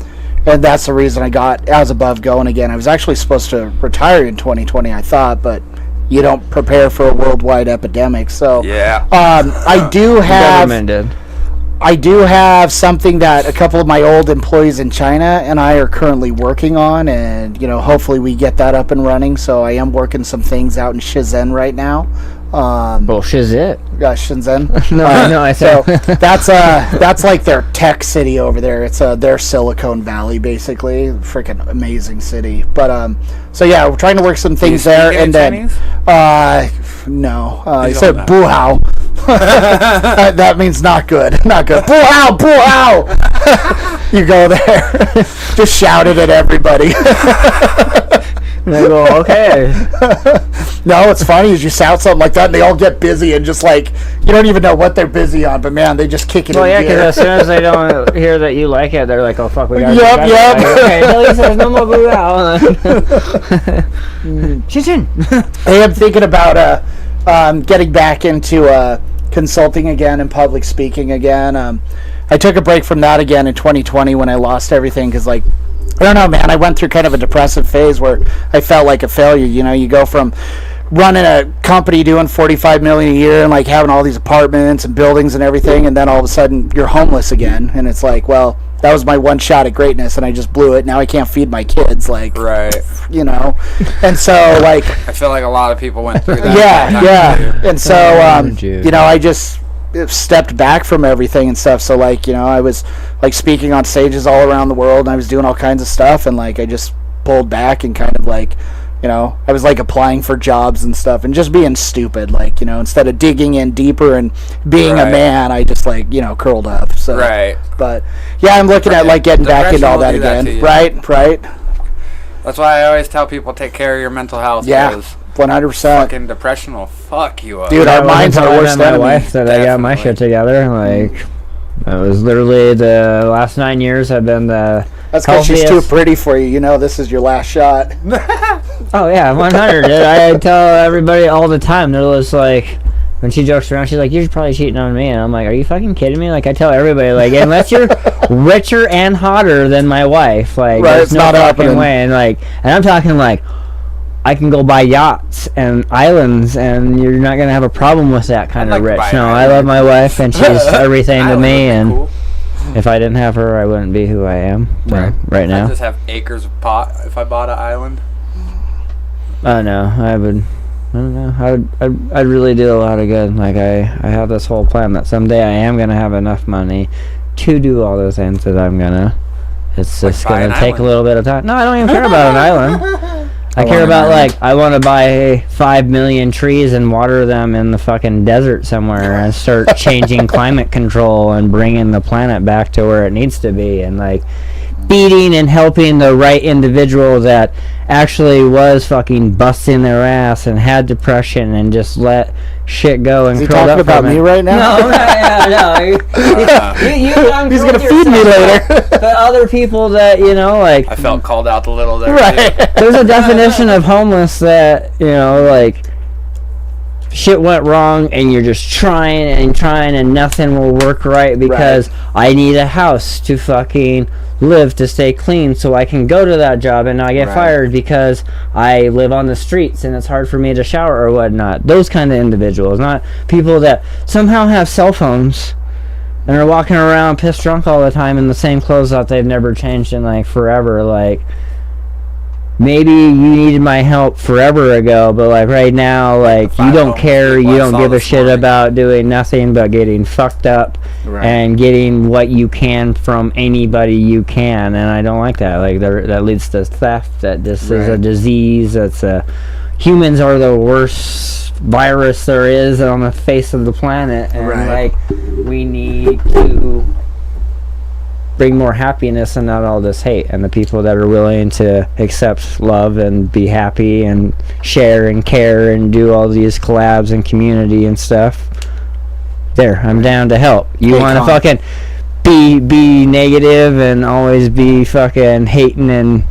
that's the reason I got As Above going again. I was actually supposed to retire in 2020, I thought, but you don't prepare for a worldwide epidemic. So Yeah. I do have Government did. I do have something that a couple of my old employees in China and I are currently working on, and hopefully we get that up and running. So I am working some things out in Shenzhen right now. Shit. Shenzhen. No, I So said. that's like their tech city over there. It's their Silicon Valley, basically. Freaking amazing city. But so yeah, we're trying to work some things there, speak and then Chinese? no, he He's said on "bu hao." That means not good, not good. Bu hao, bu hao. You go there, just shout it at everybody. And I go, okay. No, what's funny is you shout something like that and they all get busy and just like, you don't even know what they're busy on, but man, they just kick it Well, in yeah, gear. because as soon as they don't hear that you like it, they're like, oh, fuck, we got Yep. Like, okay, Billy says no more boo out. Chin. I am thinking about getting back into consulting again and public speaking again. I took a break from that again in 2020 when I lost everything because, like, I don't know, man, I went through kind of a depressive phase where I felt like a failure. You go from running a company doing $45 million a year and like having all these apartments and buildings and everything, and then all of a sudden you're homeless again, and it's like, well, that was my one shot at greatness and I just blew it. Now I can't feed my kids, like, Right. And so, like, I feel like a lot of people went through that. yeah. And so, Jude. I just stepped back from everything and stuff. So, like, I was like speaking on stages all around the world and I was doing all kinds of stuff, and like I just pulled back and kind of like, I was like applying for jobs and stuff and just being stupid, like, instead of digging in deeper and being a man, I just like, curled up. So, Right. But yeah, I'm looking at like getting back into all that Depression will again. do that to you. Right. That's why I always tell people take care of your mental health. Yeah. 'Cause 100%. fucking depression will fuck you up. Dude, our minds are worse my than wife that I got my Definitely. shit together. Like, it was literally the last 9 years have been the That's because she's too healthiest. pretty for you. This is your last shot. Oh yeah, 100. I tell everybody all the time. They're just like, when she jokes around, she's like, "You're probably cheating on me," and I'm like, "Are you fucking kidding me?" Like, I tell everybody, like, unless you're richer and hotter than my wife, like, Right, there's it's no not fucking happening. way. And I'm talking like, I can go buy yachts and islands, and you're not gonna have a problem with that kind I'd of like to rich. buy No, an I love island. my wife, and she's everything to Island me. would be And cool. if I didn't have her, I wouldn't be who I am right I'd now. just have acres of pot if I bought an island. Oh no, I would. I don't know. I'd really do a lot of good. Like I have this whole plan that someday I am gonna have enough money to do all those things that I'm gonna. It's just buy gonna an take a island. little bit of time. No, I don't even care about an island. I care want an about island. like I want to buy 5 million trees and water them in the fucking desert somewhere and start changing climate control and bringing the planet back to where it needs to be, and like feeding and helping the right individual that actually was fucking busting their ass and had depression and just let shit go and Is he curled talking up about from me it. right now? No, no. He's gonna feed me later. But other people that, like, I felt called out a little there. Right. Too. there's a definition of homeless that, like, shit went wrong and you're just trying and nothing will work right because I need a house to fucking live to stay clean so I can go to that job and not get Right. fired because I live on the streets and it's hard for me to shower or whatnot. Those kind of individuals, not people that somehow have cell phones and are walking around pissed drunk all the time in the same clothes that they've never changed in like forever. Like, maybe you needed my help forever ago, but like right now, like, you don't care, you don't give a shit about doing nothing but getting fucked up Right. and getting what you can from anybody you can, and I don't like that. Like, that leads to theft. That this is a Right. disease. Humans are the worst virus there is on the face of the planet, and Right. like we need to bring more happiness and not all this hate, and the people that are willing to accept love and be happy and share and care and do all these collabs and community and stuff. There, I'm down to help. You want to fucking be negative and always be fucking hating and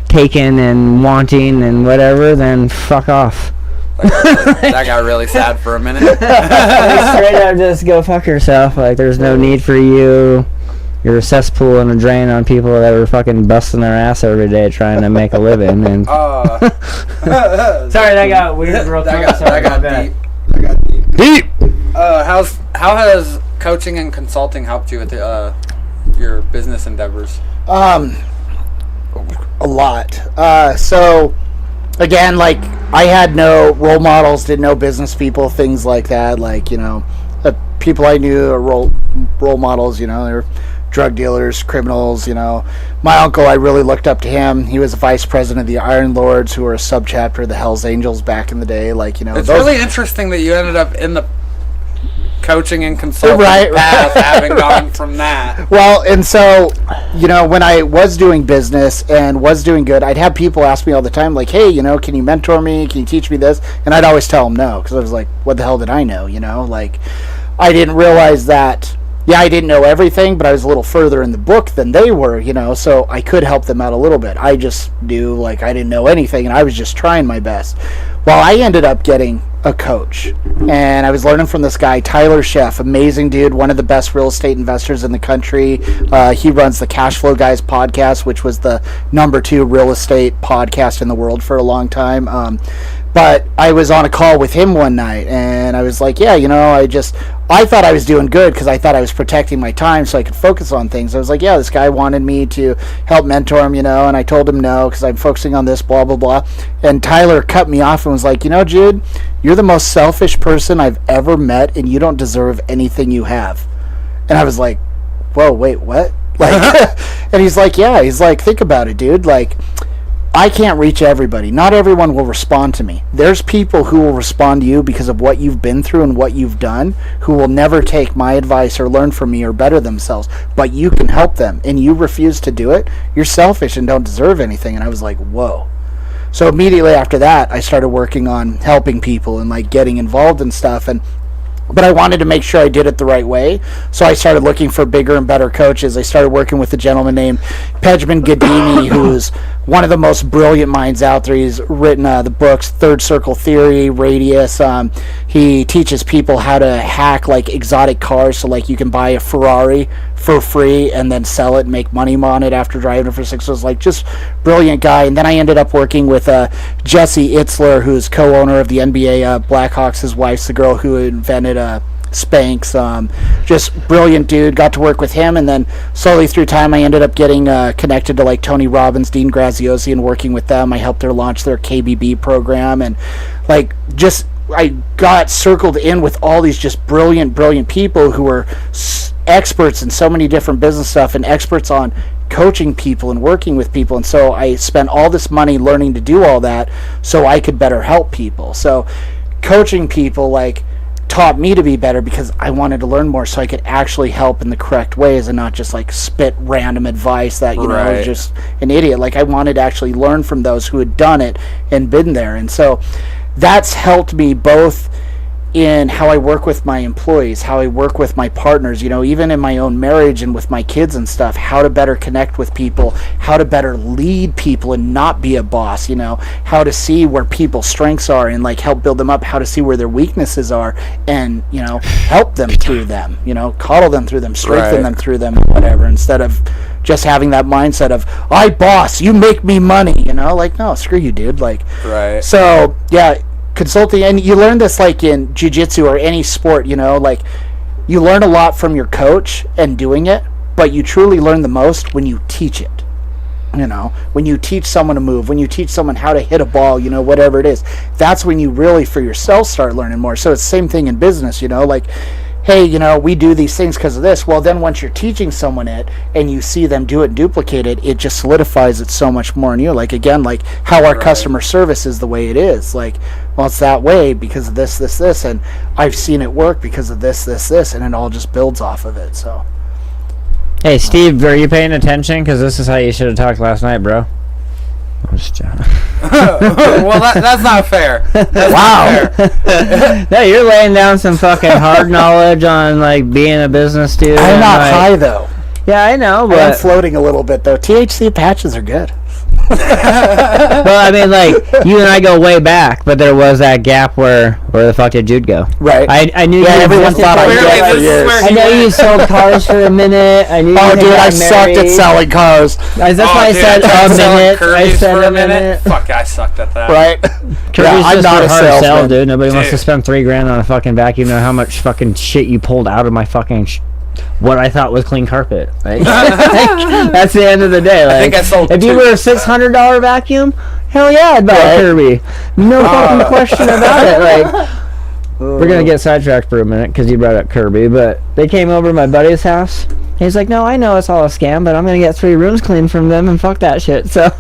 taking and wanting and whatever, then fuck off. That got really sad for a minute. Like, straight up just go fuck yourself. Like, there's no need for you. You're a cesspool and a drain on people that are fucking busting their ass every day trying to make a living. And Sorry, that got weird real quick. That got deep. That got deep. Deep. How has coaching and consulting helped you with your business endeavors? A lot. So, again, like, I had no role models, didn't know business people, things like that. Like, you know, people I knew are role models, you know, they're drug dealers, criminals, you know. My uncle, I really looked up to him. He was the vice president of the Iron Lords, who were a subchapter of the Hells Angels back in the day. Like, you know, it's really interesting that you ended up in the coaching and consulting path, having gone from that. Well, and so, you know, when I was doing business and was doing good, I'd have people ask me all the time, like, hey, you know, can you mentor me? Can you teach me this? And I'd always tell them no, because I was like, what the hell did I know, you know? Like, I didn't realize that, yeah, I didn't know everything, but I was a little further in the book than they were, you know, so I could help them out a little bit. I just knew, like, I didn't know anything, and I was just trying my best. Well, I ended up getting a coach, and I was learning from this guy, Tyler Sheff, amazing dude, one of the best real estate investors in the country. He runs the Cash Flow Guys podcast, which was the #2 real estate podcast in the world for a long time. But I was on a call with him one night, and I was like, yeah, you know, I thought I was doing good because I thought I was protecting my time so I could focus on things. I was like, yeah, this guy wanted me to help mentor him, you know, and I told him no because I'm focusing on this, blah, blah, blah. And Tyler cut me off and was like, you know, Jude, you're the most selfish person I've ever met, and you don't deserve anything you have. And I was like, whoa, wait, what? Like, and he's like, yeah, he's like, think about it, dude. Like, I can't reach everybody. Not everyone will respond to me. There's people who will respond to you because of what you've been through and what you've done, who will never take my advice or learn from me or better themselves. But you can help them, and you refuse to do it. You're selfish and don't deserve anything. And I was like, whoa. So immediately after that, I started working on helping people and like getting involved in stuff. But I wanted to make sure I did it the right way, so I started looking for bigger and better coaches. I started working with a gentleman named Pejman Gadimi, who's one of the most brilliant minds out there. He's written the books Third Circle Theory, Radius. He teaches people how to hack like exotic cars, so like you can buy a Ferrari for free and then sell it and make money on it after driving it for 6 months. Like, just brilliant guy. And then I ended up working with Jesse Itzler, who's co-owner of the NBA Blackhawks. His wife's the girl who invented Spanx. Just brilliant dude. Got to work with him, and then slowly through time I ended up getting connected to like Tony Robbins, Dean Graziosi, and working with them. I helped her launch their KBB program, and like just I got circled in with all these just brilliant people who were experts in so many different business stuff and experts on coaching people and working with people. And so I spent all this money learning to do all that so I could better help people. So coaching people like taught me to be better because I wanted to learn more so I could actually help in the correct ways and not just like spit random advice that, you know, I was just an idiot. Like, I wanted to actually learn from those who had done it and been there. And so that's helped me both in how I work with my employees, how I work with my partners, you know, even in my own marriage and with my kids and stuff, how to better connect with people, how to better lead people and not be a boss, you know, how to see where people's strengths are and like help build them up, how to see where their weaknesses are and, you know, help them through them, you know, coddle them through them, strengthen them through them, whatever, instead of just having that mindset of, I boss, you make me money, you know, like, no, screw you, dude. Like, so yeah, consulting, and you learn this like in jiu-jitsu or any sport, you know, like you learn a lot from your coach and doing it, but you truly learn the most when you teach it. You know, when you teach someone to move, when you teach someone how to hit a ball, you know, whatever it is, that's when you really for yourself start learning more. So it's the same thing in business, you know, like, hey, we do these things because of this. Well, then once you're teaching someone it and you see them do it and duplicate it, it just solidifies it so much more in you. Like, again, like how our customer service is the way it is. Like, well, it's that way because of this, and I've seen it work because of this, and it all just builds off of it. So, hey, Steve, are you paying attention? Because this is how you should have talked last night, bro. I'm just joking. Well, that's not fair. That's not fair. No, you're laying down some fucking hard knowledge on, like, being a business dude. I'm not high, though. Yeah, I know, but... I'm floating a little bit, though. THC patches are good. Well, I mean, like, you and I go way back, but there was that gap where the fuck did Jude go? Right. I knew you everyone thought I did for years. I know you sold cars for a minute. I knew you dude, I sucked at selling cars. That's why I said a minute. I said a minute. Fuck, I sucked at that. Right. Kirby's I'm just not a a hard sell, salesman. dude. Nobody wants to spend $3,000 on a fucking vacuum. Know how much fucking shit you pulled out of my fucking what I thought was clean carpet. Like, that's the end of the day. Like, I think I sold if you were a $600 vacuum, hell yeah, I'd buy a Kirby. No fucking question about it. Like, we're gonna get sidetracked for a minute because you brought up Kirby, but they came over to my buddy's house. He's like, no, I know it's all a scam, but I'm gonna get 3 rooms cleaned from them and fuck that shit. So,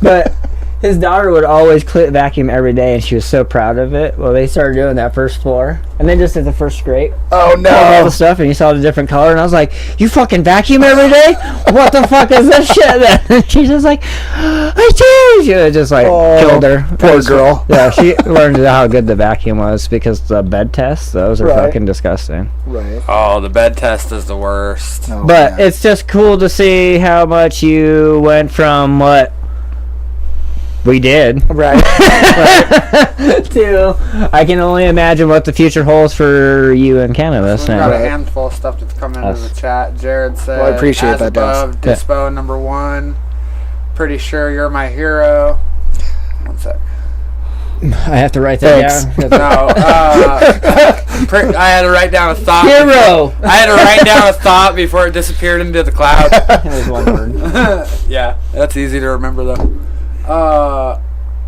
but his daughter would always vacuum every day, and she was so proud of it. Well, they started doing that first floor, and then just did the first scrape. Oh, no. All the stuff, and you saw the different color, and I was like, you fucking vacuum every day? What the fuck is this shit then? And she's just like, I do. She was just like, killed her. Poor girl. Yeah, she learned how good the vacuum was because the bed tests, those are fucking disgusting. Right. Oh, the bed test is the worst. Oh, But man. it's just cool to see how much you went from what we did Right. to I can only imagine what the future holds for you and cannabis We've got a now. handful of stuff that's come into the chat. Jared said, Well, I appreciate as that, above, Dispo #1. Pretty sure you're my hero. One sec. I have to write that down. No, I had to write down a thought. Hero. I had to write down a thought before it disappeared into the cloud. That was one word. Yeah, that's easy to remember though.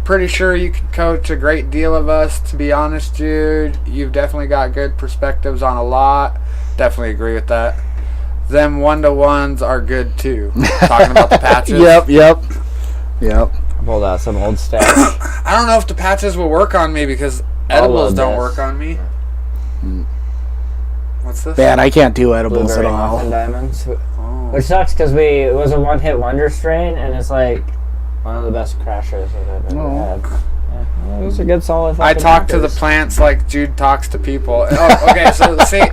Pretty sure you could coach a great deal of us. To be honest, Jude, you've definitely got good perspectives on a lot. Definitely agree with that. Them 1-to-1s are good too. Talking about the patches. Yep. Pulled out some old stuff. I don't know if the patches will work on me because edibles don't work on me. What's this? Man, I can't do edibles at all. Muffin Diamonds. Oh. Which sucks because it was a one-hit wonder strain, and it's like one of the best crashers that I've ever had. Yeah, well, those are good, solid. I talk to the fucking plants like Jude talks to people. Oh, okay, so see,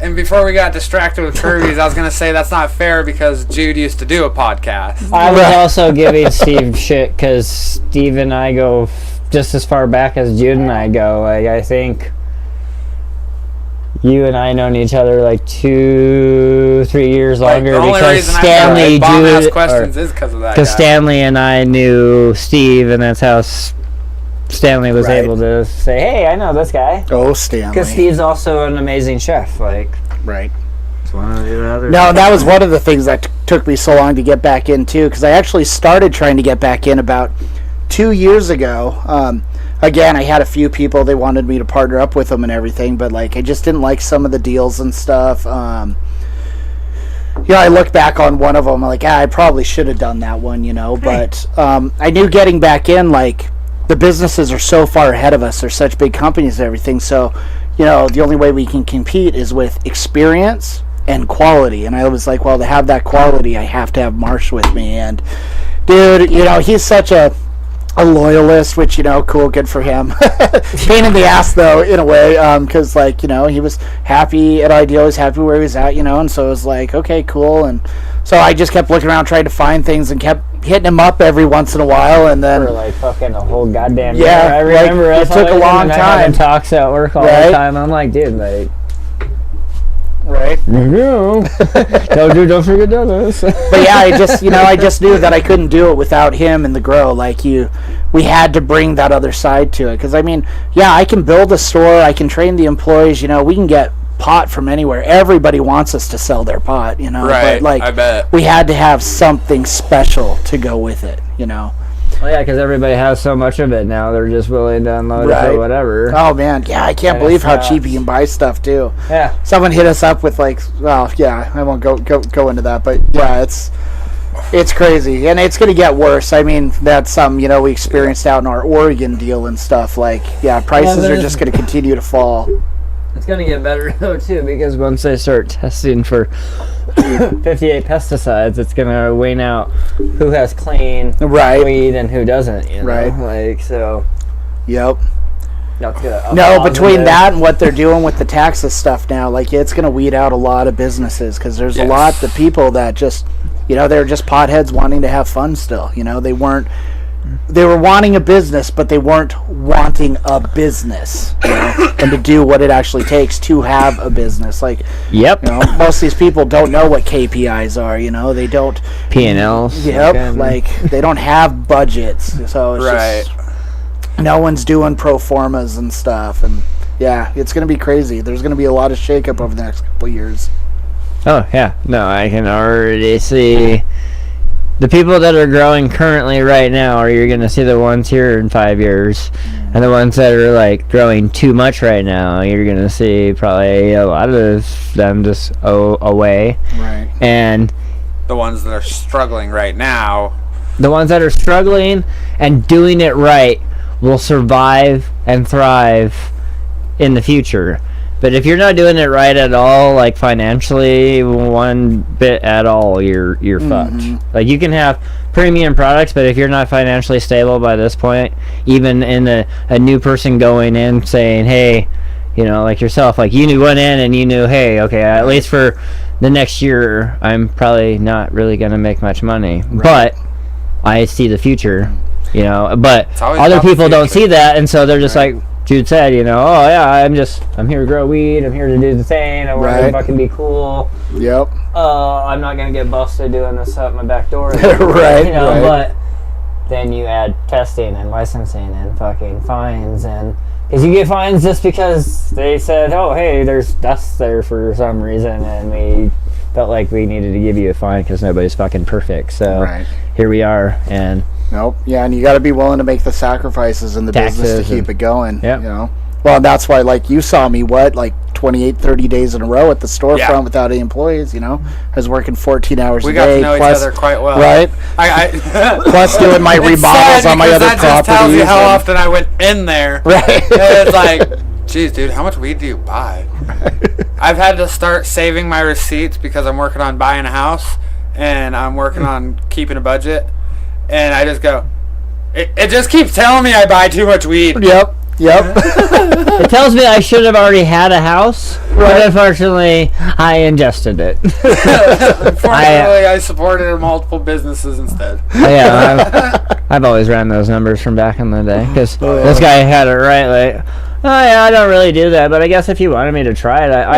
and before we got distracted with Kirby's, I was gonna say that's not fair because Jude used to do a podcast. I was also giving Steve shit because Steve and I go just as far back as Jude and I go. Like, I think you and I known each other like 2-3 years longer the only because reason Stanley I bomb ask Jude questions is because of that. because Guy. Stanley and I knew Steve, and that's how Stanley was able to say, "Hey, I know this guy." Oh, Stanley. Because Steve's also an amazing chef. Like, Right. it's one of the other. No, that was one of the things that took me so long to get back into, because I actually started trying to get back in about 2 years ago. Again, I had a few people, they wanted me to partner up with them and everything, but like I just didn't like some of the deals and stuff. I look back on one of them, like, I probably should have done that one, but I knew getting back in, like, the businesses are so far ahead of us. They're such big companies and everything, so, the only way we can compete is with experience and quality. And I was like, well, to have that quality, I have to have Marsh with me. And, dude, he's such a loyalist, which, cool, good for him. Pain in the ass, though, in a way, because, like, he was happy at Ideal, he was happy where he was at, and so it was like, okay, cool. And so I just kept looking around, trying to find things, and kept hitting him up every once in a while, and then... For like fucking a whole goddamn Yeah, year. I remember like, it took a long time. Talks at work all the time. I'm like, dude, like... Right. No, dude, don't forget Douglas. But yeah, I just knew that I couldn't do it without him and the grow. Like, we had to bring that other side to it. Because, I mean, yeah, I can build a store, I can train the employees, we can get pot from anywhere. Everybody wants us to sell their pot, Right, but, like, I bet. we had to have something special to go with it, Well, yeah, because everybody has so much of it now. They're just willing to unload it for whatever. Oh, man. Yeah, I can't believe how cheap you can buy stuff, too. Yeah. Someone hit us up with, like, well, yeah, I won't go into that. But, yeah, it's crazy. And it's going to get worse. I mean, that's something, we experienced out in our Oregon deal and stuff. Like, yeah, prices are just going to continue to fall. It's going to get better, though, too, because once they start testing for 58 pesticides, it's going to wane out who has clean weed and who doesn't, Right. Like, so... Yep. No, between that and what they're doing with the taxes stuff now, like, it's going to weed out a lot of businesses, because there's a lot of people that just, they're just potheads wanting to have fun still. They were wanting a business, but they weren't wanting a business, and to do what it actually takes to have a business. Like, most of these people don't know what KPIs are. They don't P&Ls. Yep, like they don't have budgets, so it's just no one's doing pro formas and stuff, and yeah, it's gonna be crazy. There's gonna be a lot of shakeup over the next couple of years. Oh yeah, no, I can already see. The people that are growing currently right now, you're going to see the ones here in 5 years. And the ones that are, like, growing too much right now, you're going to see probably a lot of them just away. Right. And the ones that are struggling right now. The ones that are struggling and doing it right will survive and thrive in the future. But if you're not doing it right at all, like financially, one bit at all, you're fucked. Like, you can have premium products, but if you're not financially stable by this point, even in a new person going in saying, hey, like yourself, like you went in and you knew, hey, okay, at least for the next year, I'm probably not really going to make much money. Right. But I see the future, but other people don't see that, and so they're just like Jude said, oh yeah, I'm here to grow weed, I'm here to do the thing, I want to fucking be cool. Yep. I'm not gonna get busted doing this out my back door. Right. But then you add testing and licensing and fucking fines, and because you get fines just because they said, oh hey, there's dust there for some reason, and we felt like we needed to give you a fine because nobody's fucking perfect. So here we are, and nope. Yeah, and you got to be willing to make the sacrifices in the business to keep it going. Yep. Well, that's why, like, you saw me, 28, 30 days in a row at the storefront without any employees, I was working 14 hours a day. We got to know each other quite well. Right? Plus doing my remodels on my other properties. That just tells you how often I went in there. Right. It's like, geez, dude, how much weed do you buy? I've had to start saving my receipts because I'm working on buying a house, and I'm working on keeping a budget. And I just go, it just keeps telling me I buy too much weed. Yep. It tells me I should have already had a house, but unfortunately, I ingested it. Unfortunately, I supported multiple businesses instead. I've always ran those numbers from back in the day, because this guy had it right, like, oh yeah, I don't really do that, but I guess if you wanted me to try it, I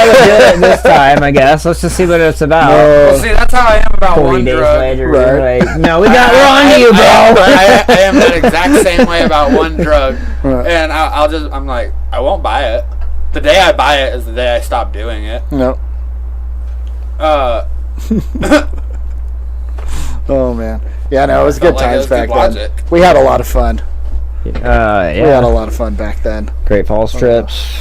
would do it this time, I guess. Let's just see what it's about. Well, see, that's how I am about 40 one days drug. later, like, no, we're on to you, bro. I am that exact same way about one drug. And I'm like, I won't buy it. The day I buy it is the day I stop doing it. No. Oh, man. Yeah, no, it was good times back then. We had a lot of fun. We had a lot of fun back then. Great Falls trips.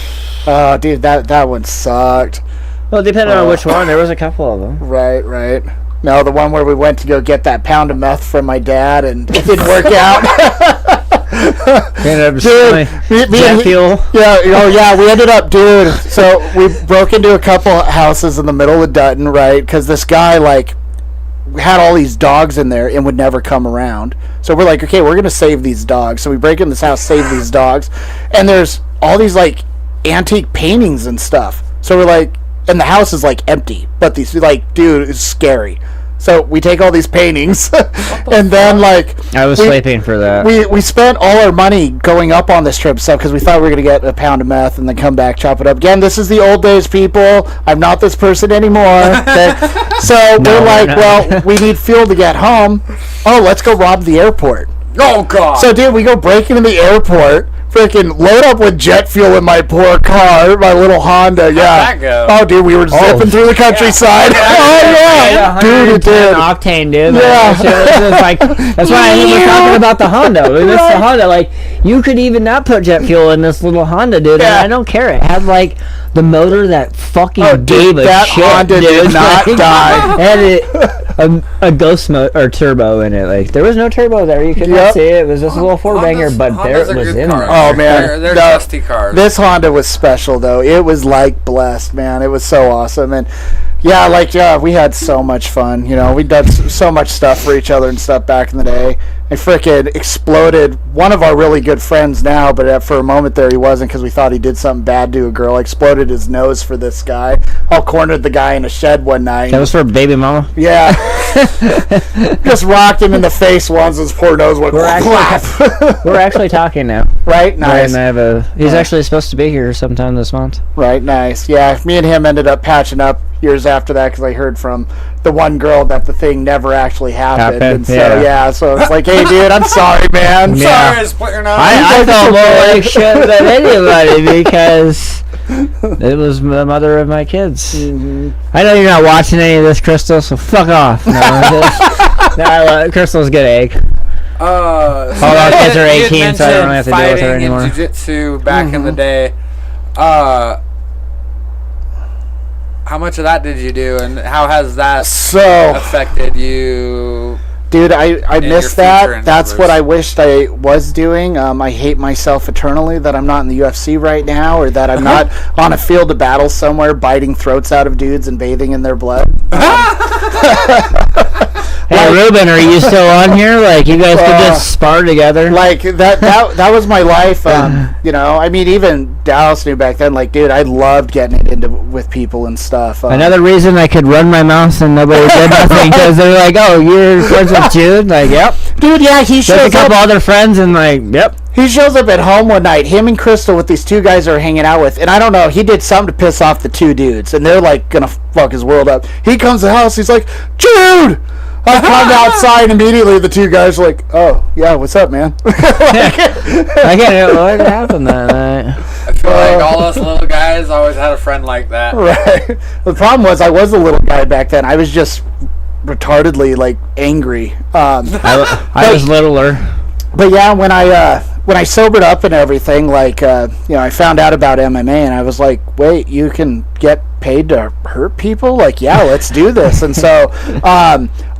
Oh, dude, that one sucked. Well, depending on which one, there was a couple of them. Right. No, the one where we went to go get that pound of meth from my dad, and it didn't work out. Fuel. Yeah, we ended up, dude. So we broke into a couple houses in the middle of Dutton, right? Because this guy, like, had all these dogs in there and would never come around. So we're like, okay, we're going to save these dogs. So we break in this house, save these dogs. And there's all these, like, antique paintings and stuff. So we're like, and the house is, like, empty. But these, like, dude, it's scary. So we take all these paintings, and then, like... I was sleeping for that. We spent all our money going up on this trip stuff because we thought we were going to get a pound of meth and then come back, chop it up. Again, this is the old days, people. I'm not this person anymore. Okay? So we're like, well, we need fuel to get home. Oh, let's go rob the airport. Oh, God. So, dude, we go break into the airport. freaking load up with jet fuel in my poor car, my little Honda. Yeah. How'd that go? Oh, dude, we were zipping through the countryside. Oh, yeah. Dude, it did. Octane, dude. Yeah. That's why I was talking about the Honda. It's the Honda. Like, you could even not put jet fuel in this little Honda, dude. Yeah. And I don't care. It had, like, the motor that fucking gave a that shit, Honda dude. did not die. Had a ghost or turbo in it. Like, there was no turbo there. You could not see it. It was just a little four-banger, but there it was in there. Oh, man. They're dusty cars. This Honda was special, though. It was, like, blessed, man. It was so awesome. And, yeah, like, we had so much fun. You know, we did so much stuff for each other and stuff back in the day. I freaking exploded one of our really good friends now, but for a moment there he wasn't because we thought he did something bad to a girl. I exploded his nose for this guy. I cornered the guy in a shed one night. That was for baby mama? Yeah. Just rocked him in the face once. His poor nose went We're actually talking now. Right? Nice. And he's actually supposed to be here sometime this month. Right, nice. Yeah, me and him ended up patching up years after that because I heard from the one girl that the thing never actually happened. And so, so it's like, hey, dude, I'm sorry, man. Sorry, I split your nose. I felt more like shit than anybody because it was the mother of my kids. Mm-hmm. I know you're not watching any of this, Crystal, so fuck off. No, Crystal's a good egg. All our kids are 18, so I don't have to deal with her anymore. Jiu-jitsu back in the day. How much of that did you do, and how has that affected you? Dude, I miss that. That's what I wished I was doing. I hate myself eternally that I'm not in the UFC right now, or that I'm not on a field of battle somewhere biting throats out of dudes and bathing in their blood. Hey, Ruben, are you still on here? Like, you guys could just spar together. Like, that was my life. You know, I mean, even Dallas knew back then, like, dude, I loved getting it into with people and stuff. Another reason I could run my mouth and nobody did nothing, because they're like, oh, you're friends with Jude? Like, yep. Dude, yeah, he shows up. There's a couple other friends, and like, yep. He shows up at home one night, him and Crystal with these two guys are hanging out with, and I don't know, he did something to piss off the two dudes, and they're like gonna fuck his world up. He comes to the house, he's like, Jude! I come outside, immediately the two guys are like, oh, yeah, what's up, man? I can't know what happened that night. I feel like all us little guys always had a friend like that. Right. The problem was I was a little guy back then. I was just retardedly, like, angry. I was littler. But yeah, when I sobered up and everything, like, you know, I found out about MMA, and I was like, wait, you can get paid to hurt people? Like, yeah, let's do this. And so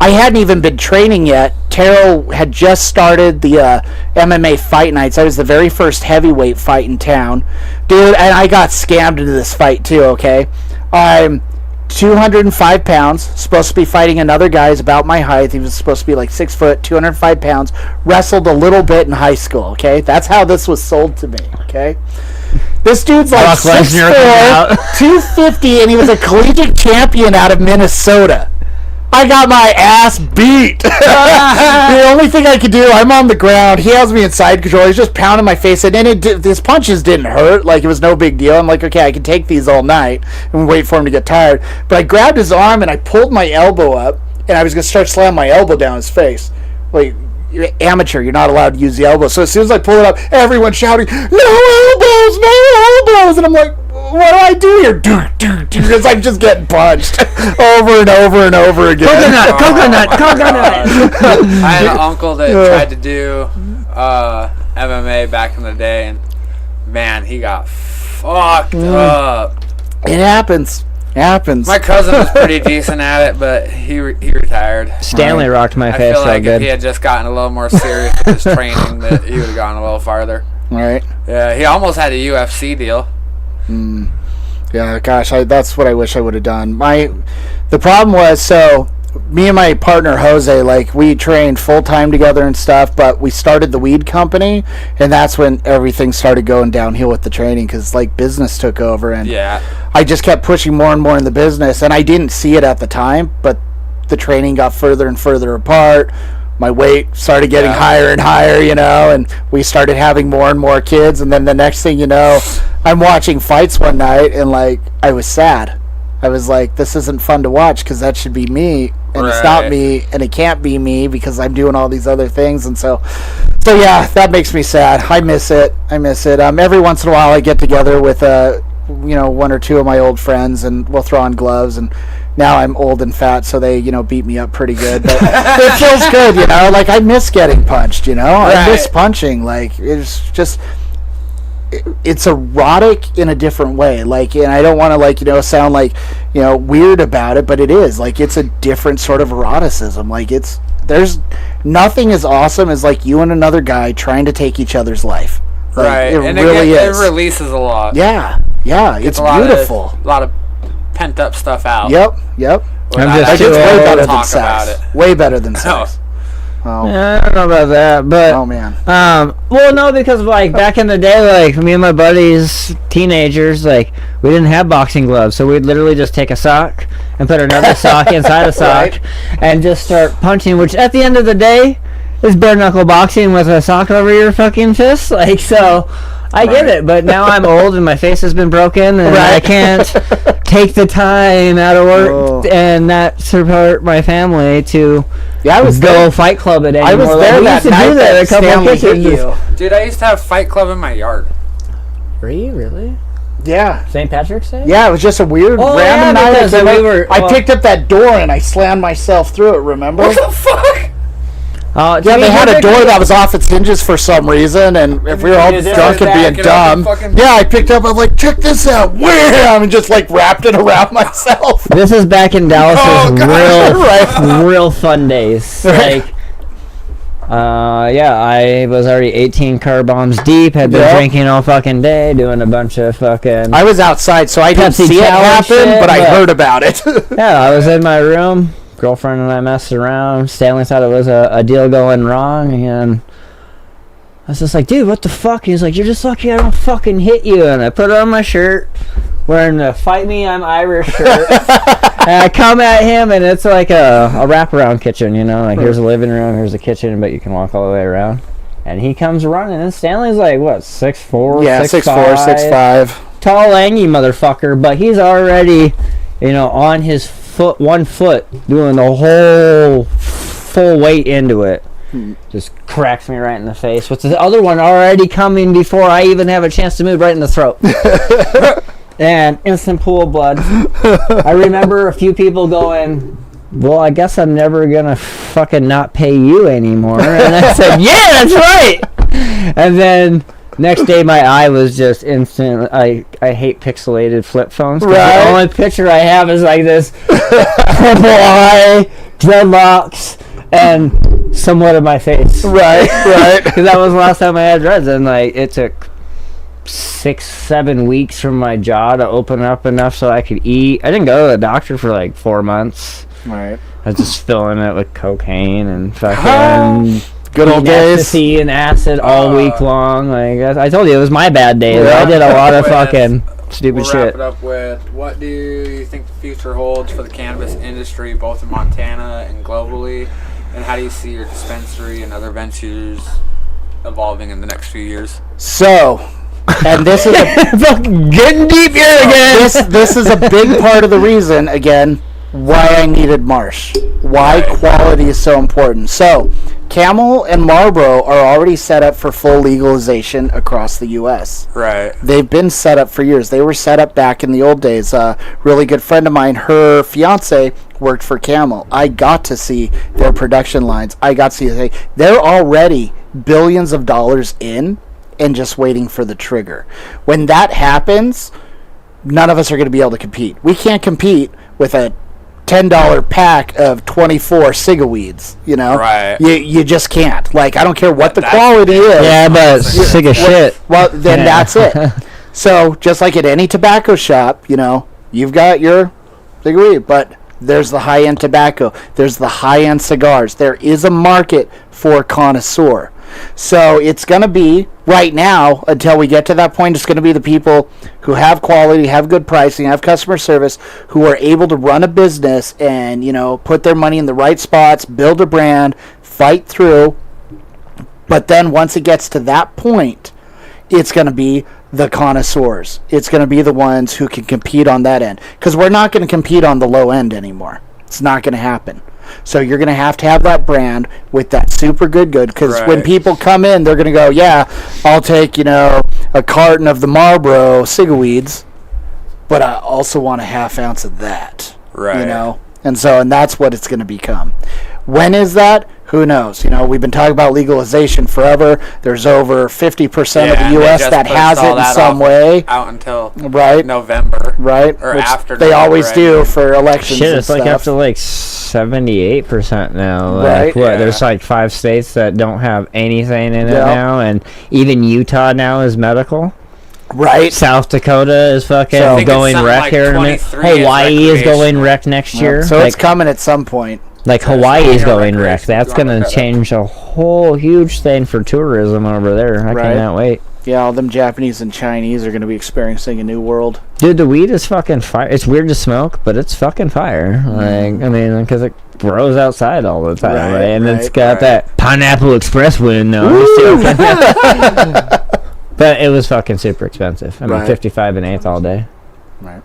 I hadn't even been training yet. Terrell had just started the MMA fight nights. I was the very first heavyweight fight in town. Dude, and I got scammed into this fight too, okay? I'm 205 pounds, supposed to be fighting another guy who's about my height. He was supposed to be like 6 foot, 205 pounds. Wrestled a little bit in high school, okay? That's how this was sold to me, okay? This dude's like 6'4", 250, and he was a collegiate champion out of Minnesota. I got my ass beat. The only thing I could do, I'm on the ground. He has me in side control. He's just pounding my face, and his punches didn't hurt. Like, it was no big deal. I'm like, okay, I can take these all night and wait for him to get tired. But I grabbed his arm, and I pulled my elbow up, and I was going to start slamming my elbow down his face. Like, you're amateur. You're not allowed to use the elbow. So as soon as I pull it up, everyone's shouting, no elbows, no elbows. And I'm like, what do I do here? Because I'm just getting punched over and over and over again. Coconut. I had an uncle that tried to do MMA back in the day, and man, he got fucked up. It happens. My cousin was pretty decent at it, but he retired. Stanley rocked my face. I feel like if he had just gotten a little more serious with his training, that he would have gone a little farther. Right. Yeah, he almost had a UFC deal. Yeah, gosh, that's what I wish I would have done. The problem was, so me and my partner Jose, like, we trained full time together and stuff, but we started the weed company, and that's when everything started going downhill with the training, because like business took over, and I just kept pushing more and more in the business, and I didn't see it at the time, but the training got further and further apart. My weight started getting higher and higher, you know, and we started having more and more kids, and then the next thing you know, I'm watching fights one night, and like, I was sad. I was like, this isn't fun to watch, because that should be me and it's not me, and it can't be me because I'm doing all these other things, and so yeah, that makes me sad. I miss it. Every once in a while I get together with one or two of my old friends, and we'll throw on gloves, and now I'm old and fat, so they beat me up pretty good, but it feels good, like I miss getting punched, I miss punching. Like, it's just, it's erotic in a different way, like, and I don't want to sound like weird about it, but it is like, it's a different sort of eroticism. Like, there's nothing as awesome as like you and another guy trying to take each other's life. Like, right, it and really it is. releases a lot. Yeah, it's beautiful. A lot of pent up stuff out. Yep. I'm just It's way better than talk sex. about it. Way better than sex. Oh. Yeah, I don't know about that, but Oh man. well, no, because like back in the day, like me and my buddies, teenagers, like we didn't have boxing gloves, so we'd literally just take a sock and put another sock inside a sock, Right. and just start punching. Which at the end of the day is bare knuckle boxing with a sock over your fucking fist. Like, so I get it, but now I'm old and my face has been broken, and I can't take the time out of work and not support my family to I was go there. Fight Club it anymore. I was there we that used to night do that that a couple of Stanley hit kitchens. you. Dude, I used to have Fight Club in my yard. Were you really? Yeah. St. Patrick's Day? Yeah, it was just a weird Oh, random yeah, night. because I picked up that door and I slammed myself through it, remember? What the fuck? Yeah, they had a door that was off its hinges for some reason, and if we were all You just drunk and back being it up dumb, and fucking- yeah, I picked up, I was like, check this out, wham, and just like wrapped it around myself. This is back in Dallas's Oh, God, real fun days. Like, I was already 18 car bombs deep, had been Yep. drinking all fucking day, doing a bunch of fucking... I was outside, so I didn't Pepsi see it Challenge happen, shit, but I but- heard about it. Yeah, I was in my room. Girlfriend and I messed around. Stanley thought it was a deal going wrong, and I was just like, dude, what the fuck? He's like, you're just lucky I don't fucking hit you. And I put on my shirt, wearing the Fight Me, I'm Irish shirt. And I come at him, and it's like a wraparound kitchen, like here's a living room, here's a kitchen, but you can walk all the way around. And he comes running, and Stanley's like, what, 6'4", Yeah, 6'4", 6'5". Tall, langy motherfucker, but he's already, on his one foot, doing the whole full weight into it. Just cracks me right in the face, with the other one already coming before I even have a chance to move, right in the throat. And instant pool of blood. I remember a few people going, well, I guess I'm never gonna fucking not pay you anymore. And I said, yeah, that's right. And then next day my eye was just instant. I hate pixelated flip phones. Right. The only picture I have is like this purple eye, dreadlocks, and somewhat of my face. Right. Because that was the last time I had dreads, and like it took 6-7 weeks for my jaw to open up enough so I could eat. I didn't go to the doctor for like 4 months. Right. I was just filling it with cocaine and fucking Good old days. ecstasy and acid all week long. Like I told you, it was my bad day. Yeah. I did a lot of With- fucking stupid We'll wrap shit. it up with, what do you think the future holds for the cannabis industry, both in Montana and globally? And how do you see your dispensary and other ventures evolving in the next few years? So, and this is Fucking getting deep here again. this is a big part of the reason, again, why I needed Marsh. Why quality is so important. So, Camel and Marlboro are already set up for full legalization across the U.S. Right. They've been set up for years. They were set up back in the old days. A really good friend of mine, her fiance worked for Camel. I got to see their production lines. I got to see they're already billions of dollars in and just waiting for the trigger. When that happens, none of us are going to be able to compete. We can't compete with a $10 pack of 24 cigaweeds, Right. You just can't. Like, I don't care what the That's- quality is. Yeah, but sick of shit. Well, then Yeah. that's it. So, just like at any tobacco shop, you've got your cigarette, but there's the high-end tobacco. There's the high-end cigars. There is a market for connoisseur. So it's going to be, right now, until we get to that point, it's going to be the people who have quality, have good pricing, have customer service, who are able to run a business and, put their money in the right spots, build a brand, fight through. But then once it gets to that point, it's going to be the connoisseurs. It's going to be the ones who can compete on that end. Because we're not going to compete on the low end anymore. It's not going to happen. So you're going to have that brand with that super good, because when Right. people come in, they're going to go, yeah, I'll take, a carton of the Marlboro Cigaweeds, but I also want a half ounce of that. Right. And that's what it's going to become. When is that? Who knows? We've been talking about legalization forever. There's over 50% of the U.S. that has it in some way. Out until Right. November. Right. Or Which after they November, always do for elections. Shit, and it's like stuff. up to like 78% now. Like, Right. what? Yeah. There's like 5 states that don't have anything in it Yeah. now, and even Utah now is medical. Right. South Dakota is fucking So- I think it's going something rec like here in a minute. 23 is Hawaii is going recreational. rec next Yep. year. So like, it's coming at some point. like There's Hawaii is no going rec. recreation. That's You wanna going look to that up? change a whole huge thing for tourism over there. I Right. cannot wait. Yeah, all them Japanese and Chinese are going to be experiencing a new world. Dude, the weed is fucking fire. It's weird to smoke, but it's fucking fire. Like, I mean, because it grows outside all the time, Right, right? And it's right, got right. that Pineapple Express wind, though. I'm just joking. But it was fucking super expensive. I mean, Right. 55 an eighth all day.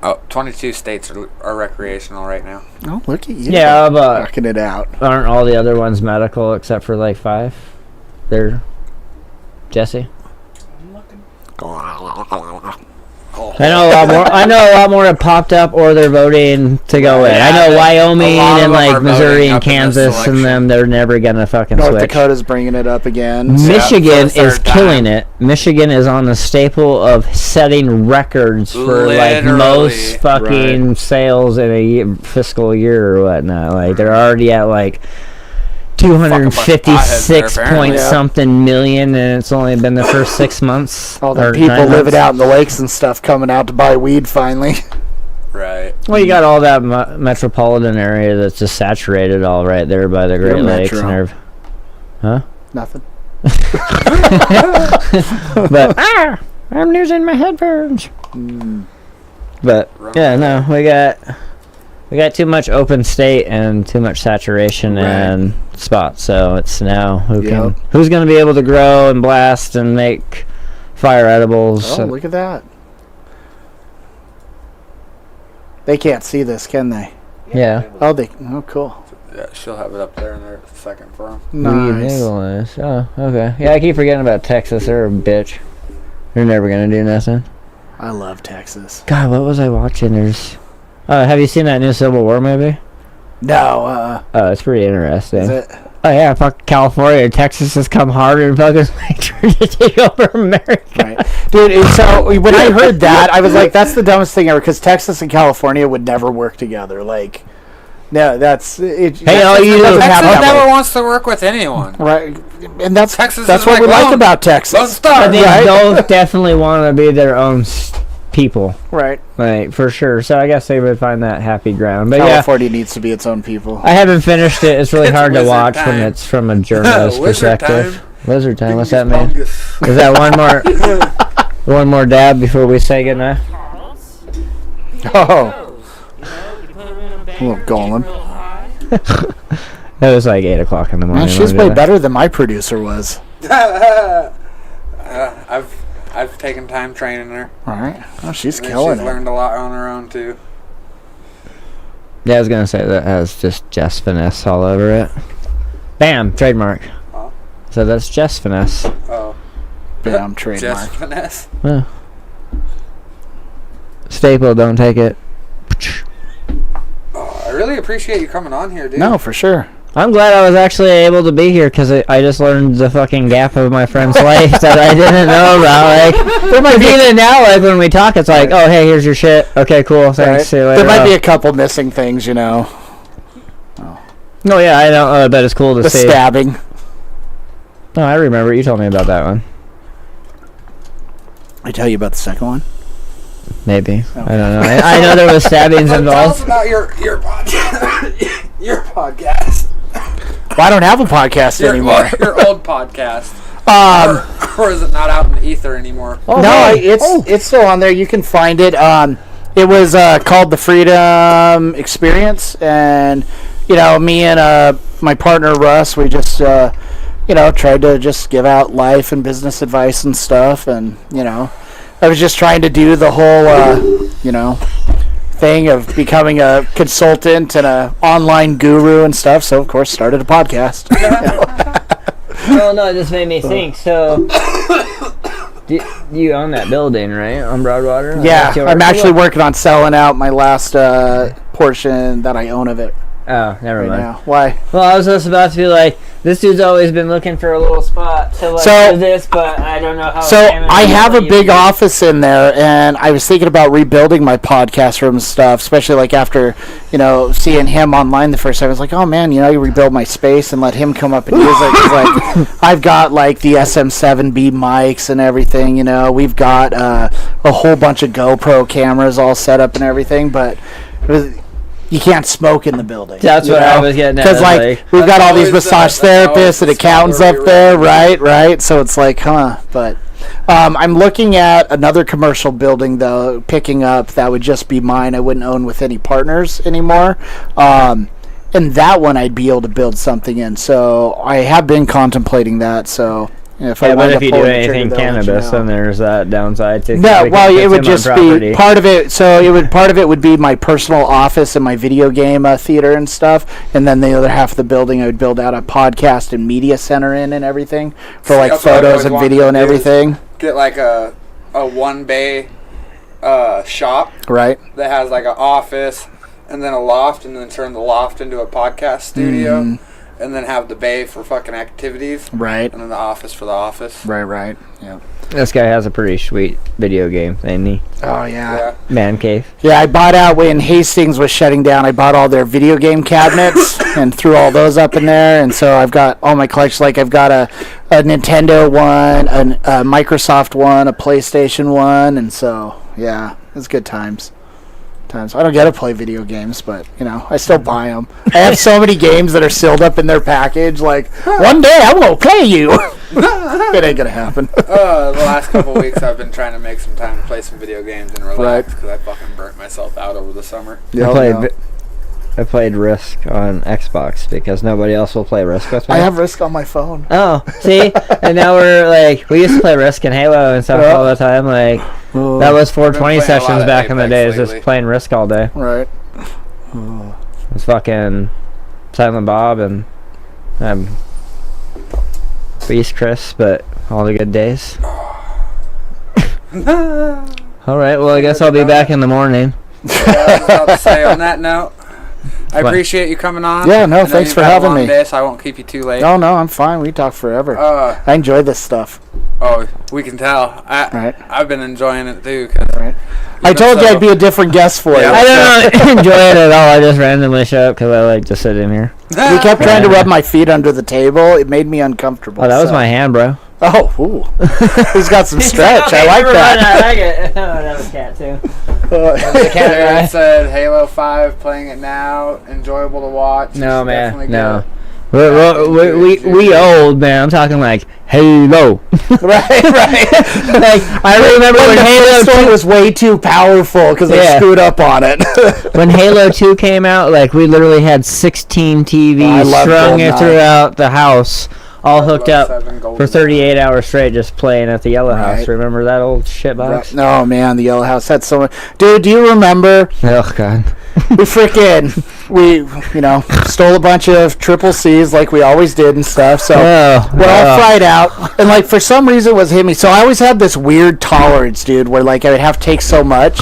Oh, 22 states are recreational right now. Oh, look at you. Yeah, but Knocking it out. aren't all the other ones medical except for like 5? Jesse? I know a lot more. I know a lot more have popped up, or they're voting to go in. Yeah, I know Wyoming a lot of and them are like Missouri voting and up in this Kansas, and election. them they're never gonna fucking North switch. Dakota's bringing it up again. Michigan for the is third killing time. it. Michigan is on the staple of setting records for like Literally. most fucking sales in a fiscal year or whatnot. Like they're already at like 256 apparently. point Yeah. something million, and it's only been the first 6 months. All the or people 9 living months. out in the lakes and stuff coming out to buy weed finally. Right. Well, you got all that metropolitan area that's just saturated all right there by the Great You're Lakes and metro. everything. Huh? Nothing. But I'm losing my headphones. But yeah, no, we got too much open state and too much saturation Right. and spots. So it's now Yep. who's going to be able to grow and blast and make fire edibles. Oh, look at that. They can't see this, can they? Yeah. Oh, cool. Yeah, she'll have it up there in a second for him. Weed Nice. legalized. Oh, okay. Yeah, I keep forgetting about Texas. They're a bitch. They're never going to do nothing. I love Texas. God, what was I watching? There's. Have you seen that new Civil War movie? No, Oh, it's pretty interesting. is it? Oh yeah, fuck California and Texas has come harder and fucking like trying to take over America. Right. Dude, so when I heard that, I was like, that's the dumbest thing ever, because Texas and California would never work together. Like, no, that's... It, Hey, all you doesn't Texas happen that never way. wants to work with anyone. Right. And that's Texas that's is what like, we like well, about Texas. Let's start. But they Right. both definitely want to be their own people, Right. like for sure. So I guess they would find that happy ground. But California needs to be its own people. yeah, I haven't finished it. It's really It's hard to wizard watch when time. it's from a journalist Wizard perspective. time. Lizard time. What's that mean? Is that one more dab before we say goodnight? Oh. Little Golem. It was like 8 o'clock in the morning. Man, she's when we way did better than my producer was. I've taken time training her. All right. Oh, she's And killing she's it. learned a lot on her own too. that. Yeah, I was gonna say that has just Jess Finesse all over it. Bam, trademark. Huh? So that's Jess Finesse. Oh, Bam, trademark. Just finesse. Yeah. Staple, don't take it. Oh, I really appreciate you coming on here, dude. No, for sure. I'm glad I was actually able to be here because I just learned the fucking gap of my friend's life that I didn't know about. Like, there might be even now, like when we talk, it's like, oh, hey, here's your shit. Okay, cool. Thanks. Right. See you later. There might be Oh. a couple missing things, you know. No, yeah, I know. I bet it's cool to The see. stabbing. Oh, I remember. You told me about that one. I tell you about the second one. Maybe. I don't know. I know there was stabbings Tell us involved. about your podcast. Your podcast. Well, I don't have a podcast anymore. Your old podcast. Or is it not out in the ether anymore? Oh, No, hey. it's still on there. You can find it. It was called the Freedom Experience, and me and my partner Russ, we just tried to just give out life and business advice and stuff, and I was just trying to do the whole thing of becoming a consultant and a online guru and stuff. So of course started a podcast. Well, no, it just made me think. So, you own that building, right, on Broadwater? Yeah, I'm actually working on selling out my last portion that I own of it. Oh, never mind. Now. Why? Well, I was just about to be like, this dude's always been looking for a little spot to do this, but I don't know how. So I have a big office in there, and I was thinking about rebuilding my podcast room and stuff, especially like after, seeing him online the first time. I was like, oh man, you rebuild my space and let him come up and use it. 'Cause, like, I've got like the SM7B mics and everything. We've got a whole bunch of GoPro cameras all set up and everything, but you can't smoke in the building. That's what I was getting at. Because we've got all these massage therapists and accountants up there, right? So it's like, but I'm looking at another commercial building though, picking up that would just be mine. I wouldn't own with any partners anymore. And that one I'd be able to build something in. So I have been contemplating that. So. If you do anything cannabis, then there's that downside too. No, well, it would just be part of it. So part of it would be my personal office and my video game theater and stuff, and then the other half of the building I would build out a podcast and media center in and everything for like photos and video and everything. Get like a one bay shop, right? That has like an office and then a loft, and then turn the loft into a podcast studio. And then have the bay for fucking activities. Right. And then the office for the office. Right. Yeah. This guy has a pretty sweet video game, ain't he? Oh, yeah. Man cave. Yeah, I bought out when Hastings was shutting down. I bought all their video game cabinets and threw all those up in there. And so I've got all my collections. Like I've got a Nintendo one, a Microsoft one, a PlayStation one. And so, yeah, it's good times. I don't get to play video games, but I still buy them. I have so many games that are sealed up in their package. Like one day I'm gonna play you. It ain't gonna happen. The last couple of weeks I've been trying to make some time to play some video games and relax because I fucking burnt myself out over the summer. I played Risk on Xbox because nobody else will play Risk with me. I have Risk on my phone. Oh, see? And now we used to play Risk and Halo and stuff all the time. Like, that was 420 sessions back in the days, just playing Risk all day. Right. It was fucking Silent Bob and Beast Chris, but all the good days. Alright, well, I guess I'll be back in the morning. Yeah, I was about to say, on that note, I appreciate you coming on. Yeah, no, thanks for having me. Day, so I won't keep you too late. No, I'm fine. We talk forever. I enjoy this stuff. Oh, we can tell. I've been enjoying it too. I told you I'd be a different guest for you. I don't enjoy it at all. I just randomly show up because I like to sit in here. He kept trying to rub my feet under the table. It made me uncomfortable. Oh, that was my hand, bro. Oh, he's got some stretch. I like that. I like it. Oh, that was cat too. The cat said Halo 5, playing it now, enjoyable to watch. No, man, no. We old, man. I'm talking like Halo. right. Like I remember when Halo 2 was way too powerful because they screwed up on it. When Halo 2 came out, like we literally had 16 TVs strung throughout the house. All hooked up for 38 hours straight, just playing at the Yellow House. Remember that old shitbox? Right. No, man, the Yellow House. That's so much. Dude, do you remember? Oh, God. We stole a bunch of triple C's like we always did and stuff. So we're all fried out. And, like, for some reason it was hitting me. So I always had this weird tolerance, dude, where, like, I would have to take so much.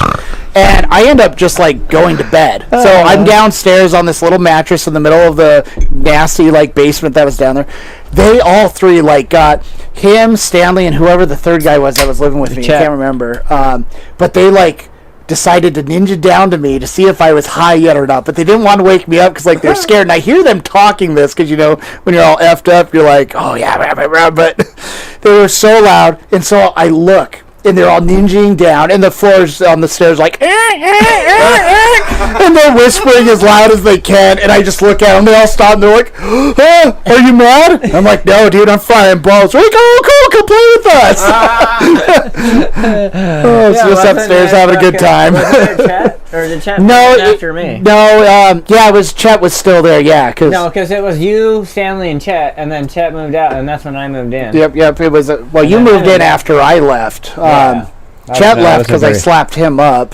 And I end up just, like, going to bed. So I'm downstairs on this little mattress in the middle of the nasty, like, basement that was down there. They all three, like, got him, Stanley, and whoever the third guy was that was living with me. I can't remember. But they, like, decided to ninja down to me to see if I was high yet or not. But they didn't want to wake me up because, like, they're scared. And I hear them talking this because, when you're all effed up, you're like, oh, yeah, but they were so loud. And so I look. And they're all ninjaing down, and the floor's on the stairs like, and they're whispering as loud as they can, and I just look at them, they all stop, and they're like, are you mad? And I'm like, no, dude, I'm frying balls. They're like, oh, cool, come play with us. Just upstairs having a good time. Was there chat? Or did chat after me? No, Chet was still there, because it was you, Stanley, and Chet, and then Chet moved out, and that's when I moved in. Yep, it was, you moved in after I left. Chet left because I slapped him up,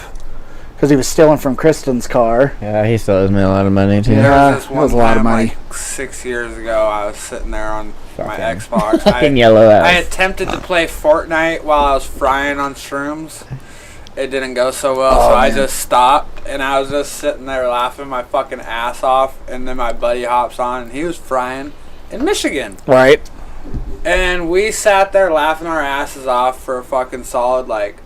because he was stealing from Kristen's car. Yeah, he still owes me a lot of money too. Yeah. There was this that one was a lot of time, money. like 6 years ago, I was sitting there on my Xbox. Fucking yellow ass. I attempted to play Fortnite while I was frying on shrooms. It didn't go so well, so I just stopped, and I was just sitting there laughing my fucking ass off, and then my buddy hops on, and he was frying in Michigan. Right. And we sat there laughing our asses off for a fucking solid, like,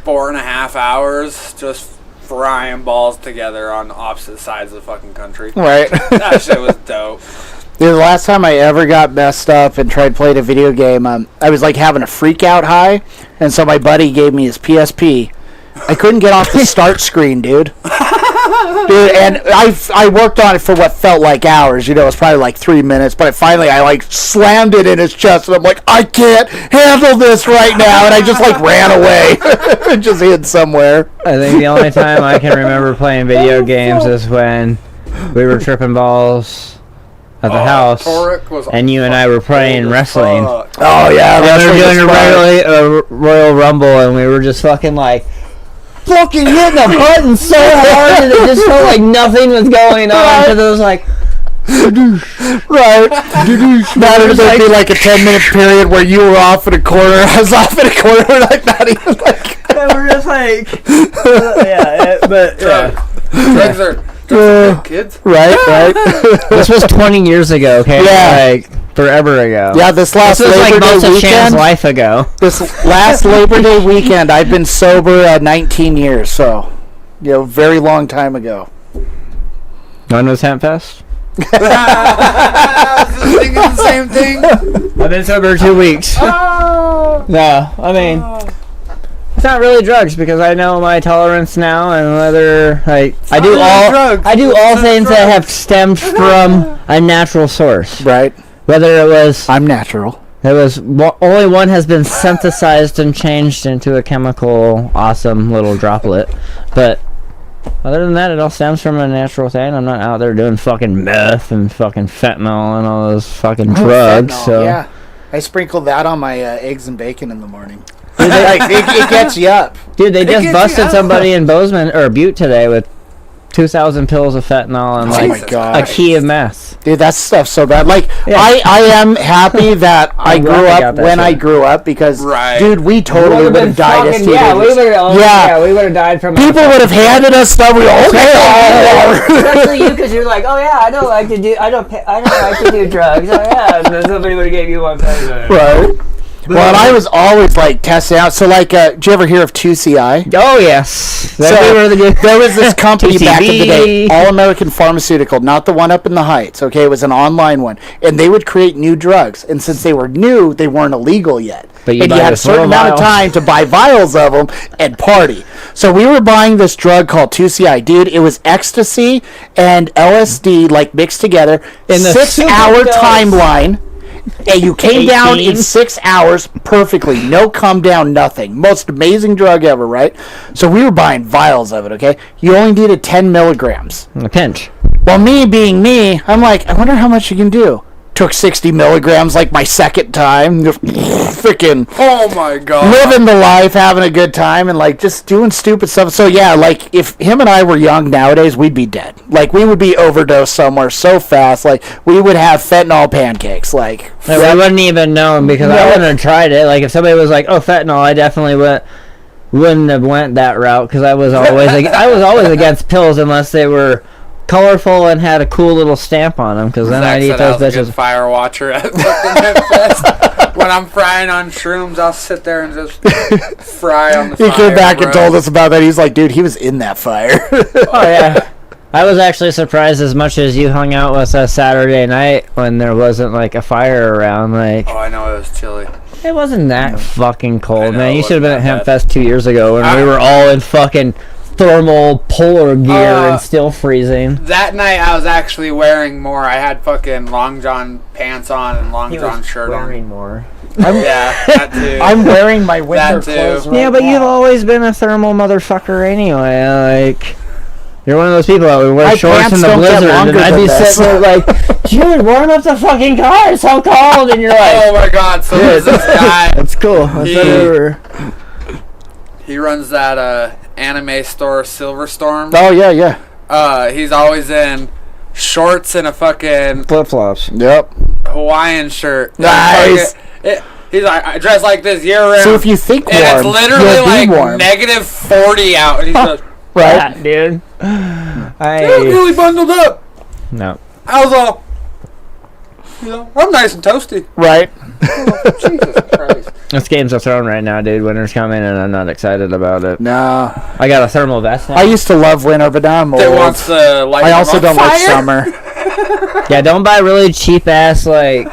4.5 hours, just frying balls together on opposite sides of the fucking country. Right. That shit was dope. Dude, the last time I ever got messed up and tried playing a video game, I was like having a freak out high, and so my buddy gave me his PSP. I couldn't get off the start screen, dude. Dude, and I worked on it for what felt like hours. You know, it was probably like 3 minutes, but finally I like slammed it in his chest, and I'm like, I can't handle this right now, and I just like ran away. and just hid somewhere. I think the only time I can remember playing video games is when we were tripping balls at the house, and you and I were playing wrestling. Oh yeah, and we were doing a Royal Rumble, and we were just fucking like hitting the button so hard that it just felt like nothing was going on. Because it was like, right. Now there's going to be like a 10-minute period where you were off in a corner, I was off in a corner, we're like not even like. And we're just like, Drugs are good, kids. Right. This was 20 years ago, okay? Yeah. Like, forever ago. Yeah, this was Labor like most Day of Shan's weekend. life ago. This last Labor Day weekend, I've been sober 19 years, so, very long time ago. When was Hemp Fest? I was just thinking the same thing. I've been sober 2 weeks. No, I mean, it's not really drugs because I know my tolerance now, and whether I do all things that have stemmed from a natural source. Right. Whether it was I'm natural. only one has been synthesized and changed into a chemical awesome little droplet, but other than that, it all stems from a natural thing. I'm not out there doing fucking meth and fucking fentanyl and all those fucking drugs. Fentanyl, so yeah, I sprinkle that on my eggs and bacon in the morning. It gets you up. Dude, they just busted somebody in Bozeman or Butte today with 2,000 pills of fentanyl and my God. a key of meth. Dude, that stuff's so bad. Like, Yeah. I am happy that I I'm grew glad I up got that when I shit. grew up because, Right. dude, we totally would have died as teenagers. Yeah, we would have died from People would have handed us stuff. We go, okay. Especially you, because you're like, oh yeah, I don't like to do drugs. Oh yeah, and then somebody would have gave you one penny. Right. Well, and I was always like testing out. So, like, did you ever hear of 2CI? Oh yes. So, there was this company back in the day, TCB. All American Pharmaceutical, not the one up in the Heights, okay? It was an online one. And they would create new drugs. And since they were new, they weren't illegal yet. But you and buy you had the a certain full amount of vial. time to buy vials of them and party. So we were buying this drug called 2CI. Dude, it was ecstasy and LSD, like, mixed together. In the 6-hour super dose. timeline. And you came down 18? in 6 hours perfectly. No come down, nothing. Most amazing drug ever, right? So we were buying vials of it, okay? You only needed 10 milligrams. A pinch. Well, me being me, I'm like, I wonder how much you can do. Took 60 milligrams like my second time. Freaking Oh my God. living the life, having a good time, and like just doing stupid stuff. So yeah, like if him and I were young nowadays, we'd be dead. Like we would be overdosed somewhere so fast. Like we would have fentanyl pancakes. Like We wouldn't even know because I wouldn't have tried it. Like if somebody was like, "Oh, fentanyl," I definitely wouldn't have went that route because I was always against pills unless they were colorful and had a cool little stamp on them. Because then I'd eat Zach said those I was a good bitches. fire watcher at fucking Hemp Fest. When I'm frying on shrooms, I'll sit there and just fry on the he fire. came back and bro. told us about that. He's like, dude, he was in that fire. Oh yeah. I was actually surprised as much as you hung out with us Saturday night when there wasn't like a fire around. Like Oh, I know it was chilly. it wasn't that fucking I cold, know, man. it You should have been at wasn't Hemp that Fest 2 years ago when we were all in fucking thermal polar gear and still freezing. That night I was actually wearing more. I had fucking long john pants on and long john shirt on. more. Yeah, that too. I'm wearing my winter That too. clothes right Yeah, but now. you've always been a thermal motherfucker anyway. Like, you're one of those people that would wear My shorts pants in the don't get blizzard, longer and I'd than be this. sitting there like, dude, warm up the fucking car. It's so cold, and you're like, Oh my God! So there's this guy. that's cool. That's He- whatever. He runs that anime store, Silver Storm. Oh yeah. He's always in shorts and a fucking Flip flops. Yep. Hawaiian shirt. Nice. He's like, I dress like this year round. So if you think warm, and it's literally you'll be like warm. negative 40 out. And he's like, Right. Yeah, dude. I'm really bundled up. No. I was all, I'm nice and toasty. Right. Jesus Christ. This game's a throne right now, dude. Winter's coming, and I'm not excited about it. No. I got a thermal vest now. I used to love winter, but now I'm old. That wants to light I them also on don't like fire. summer. Yeah, don't buy really cheap ass like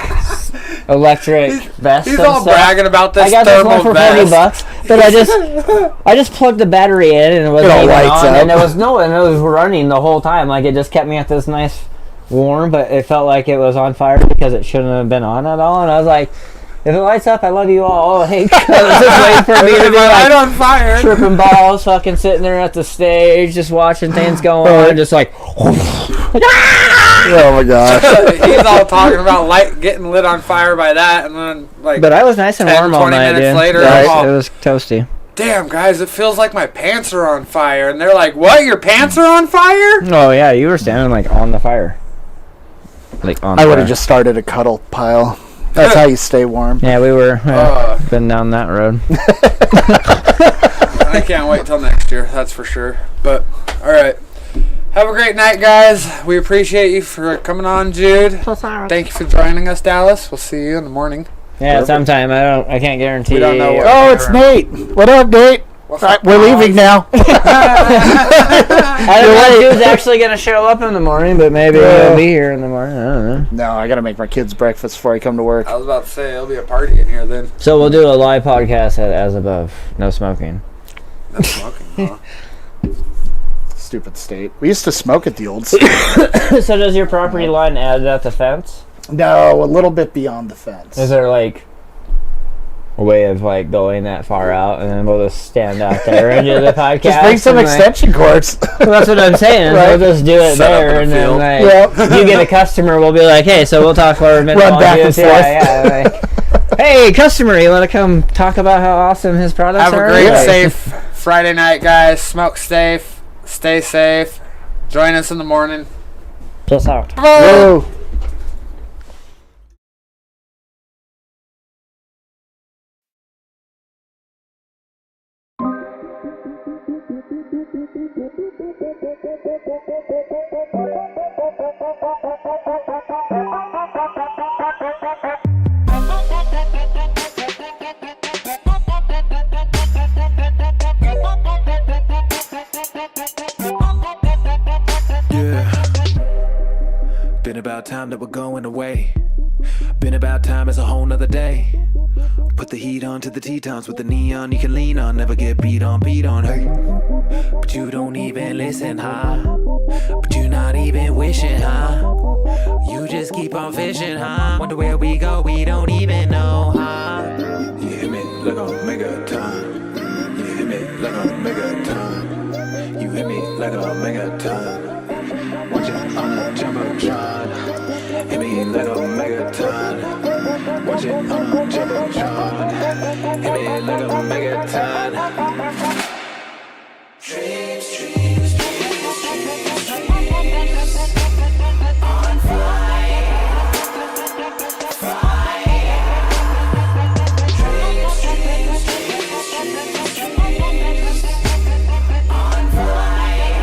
electric vests. He's and all stuff. bragging about this I got this one thermal for vest. $40, but I just plugged the battery in and it wasn't all even lights on, up. and it was running the whole time. Like it just kept me at this nice warm, but it felt like it was on fire because it shouldn't have been on at all. And I was like, if it lights up, I love you all. Oh, hey, I was just waiting for me to be Light like on fire. tripping balls, fucking sitting there at the stage, just watching things go on, just like. Oh my gosh. He's all talking about getting lit on fire by that, and then like. But I was nice and 10, warm all 20 night, minutes dude. later, It was toasty. Damn, guys, it feels like my pants are on fire. And they're like, what? Your pants are on fire? Oh yeah, you were standing like on the fire. Like on. I the would fire. have just started a cuddle pile. That's how you stay warm. Yeah, we were been down that road. I can't wait till next year, that's for sure. But, all right. Have a great night, guys. We appreciate you for coming on, Jude. Thank you for joining us, Dallas. We'll see you in the morning. Yeah, sometime. I can't guarantee. We don't know what- Oh, it's Nate. What up, Nate? Right, we're leaving now. I don't know if dude's actually gonna show up in the morning, but maybe he'll be here in the morning. I don't know. No, I gotta make my kids breakfast before I come to work. I was about to say, it'll be a party in here then. So we'll do a live podcast as above. No smoking. No smoking, huh? Stupid state. We used to smoke at the old state. So does your property line add at the fence? No, a little bit beyond the fence. Is there like a way of like going that far out, and then we'll just stand out there and do the podcast? Just bring some and, like, extension cords. well, that's what I'm saying. Right. We'll just do it Set up there, in and a then field. like Yep. you get a customer, we'll be like, hey, so we'll talk for a minute. Run while back you and do- forth. Yeah, like, hey, customer, you want to come talk about how awesome his products Have are? a great, Yeah. safe Friday night, guys. Smoke safe. Stay safe. Join us in the morning. Peace out. Whoa. Been about time that we're going away. Been about time, it's a whole nother day. Put the heat on to the Tetons with the neon you can lean on. Never get beat on, hey. But you don't even listen, huh? But you're not even wishing, huh? You just keep on fishing, huh? Wonder where we go, we don't even know, huh? You hit me like a megaton. You hit me like a megaton. You hit me like a megaton. Watch it on the Jumbotron. Hit me like a megaton. Watch it on the Jumbotron. Hit me like a megaton. Dreams, dreams, dreams, dreams, dreams. On fire. Fire. Dreams, dreams, dreams, dreams, dreams. On fire.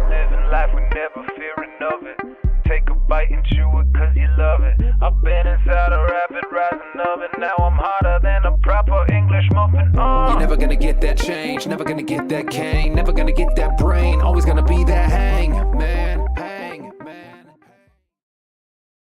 Living life with never fearing of it. Take a bite and chew it cause you love it. I've been inside a rapid rising of it. Now I'm hotter than a proper English muffin. You're never gonna get that change, never gonna get that cane, never gonna get that brain, always gonna be that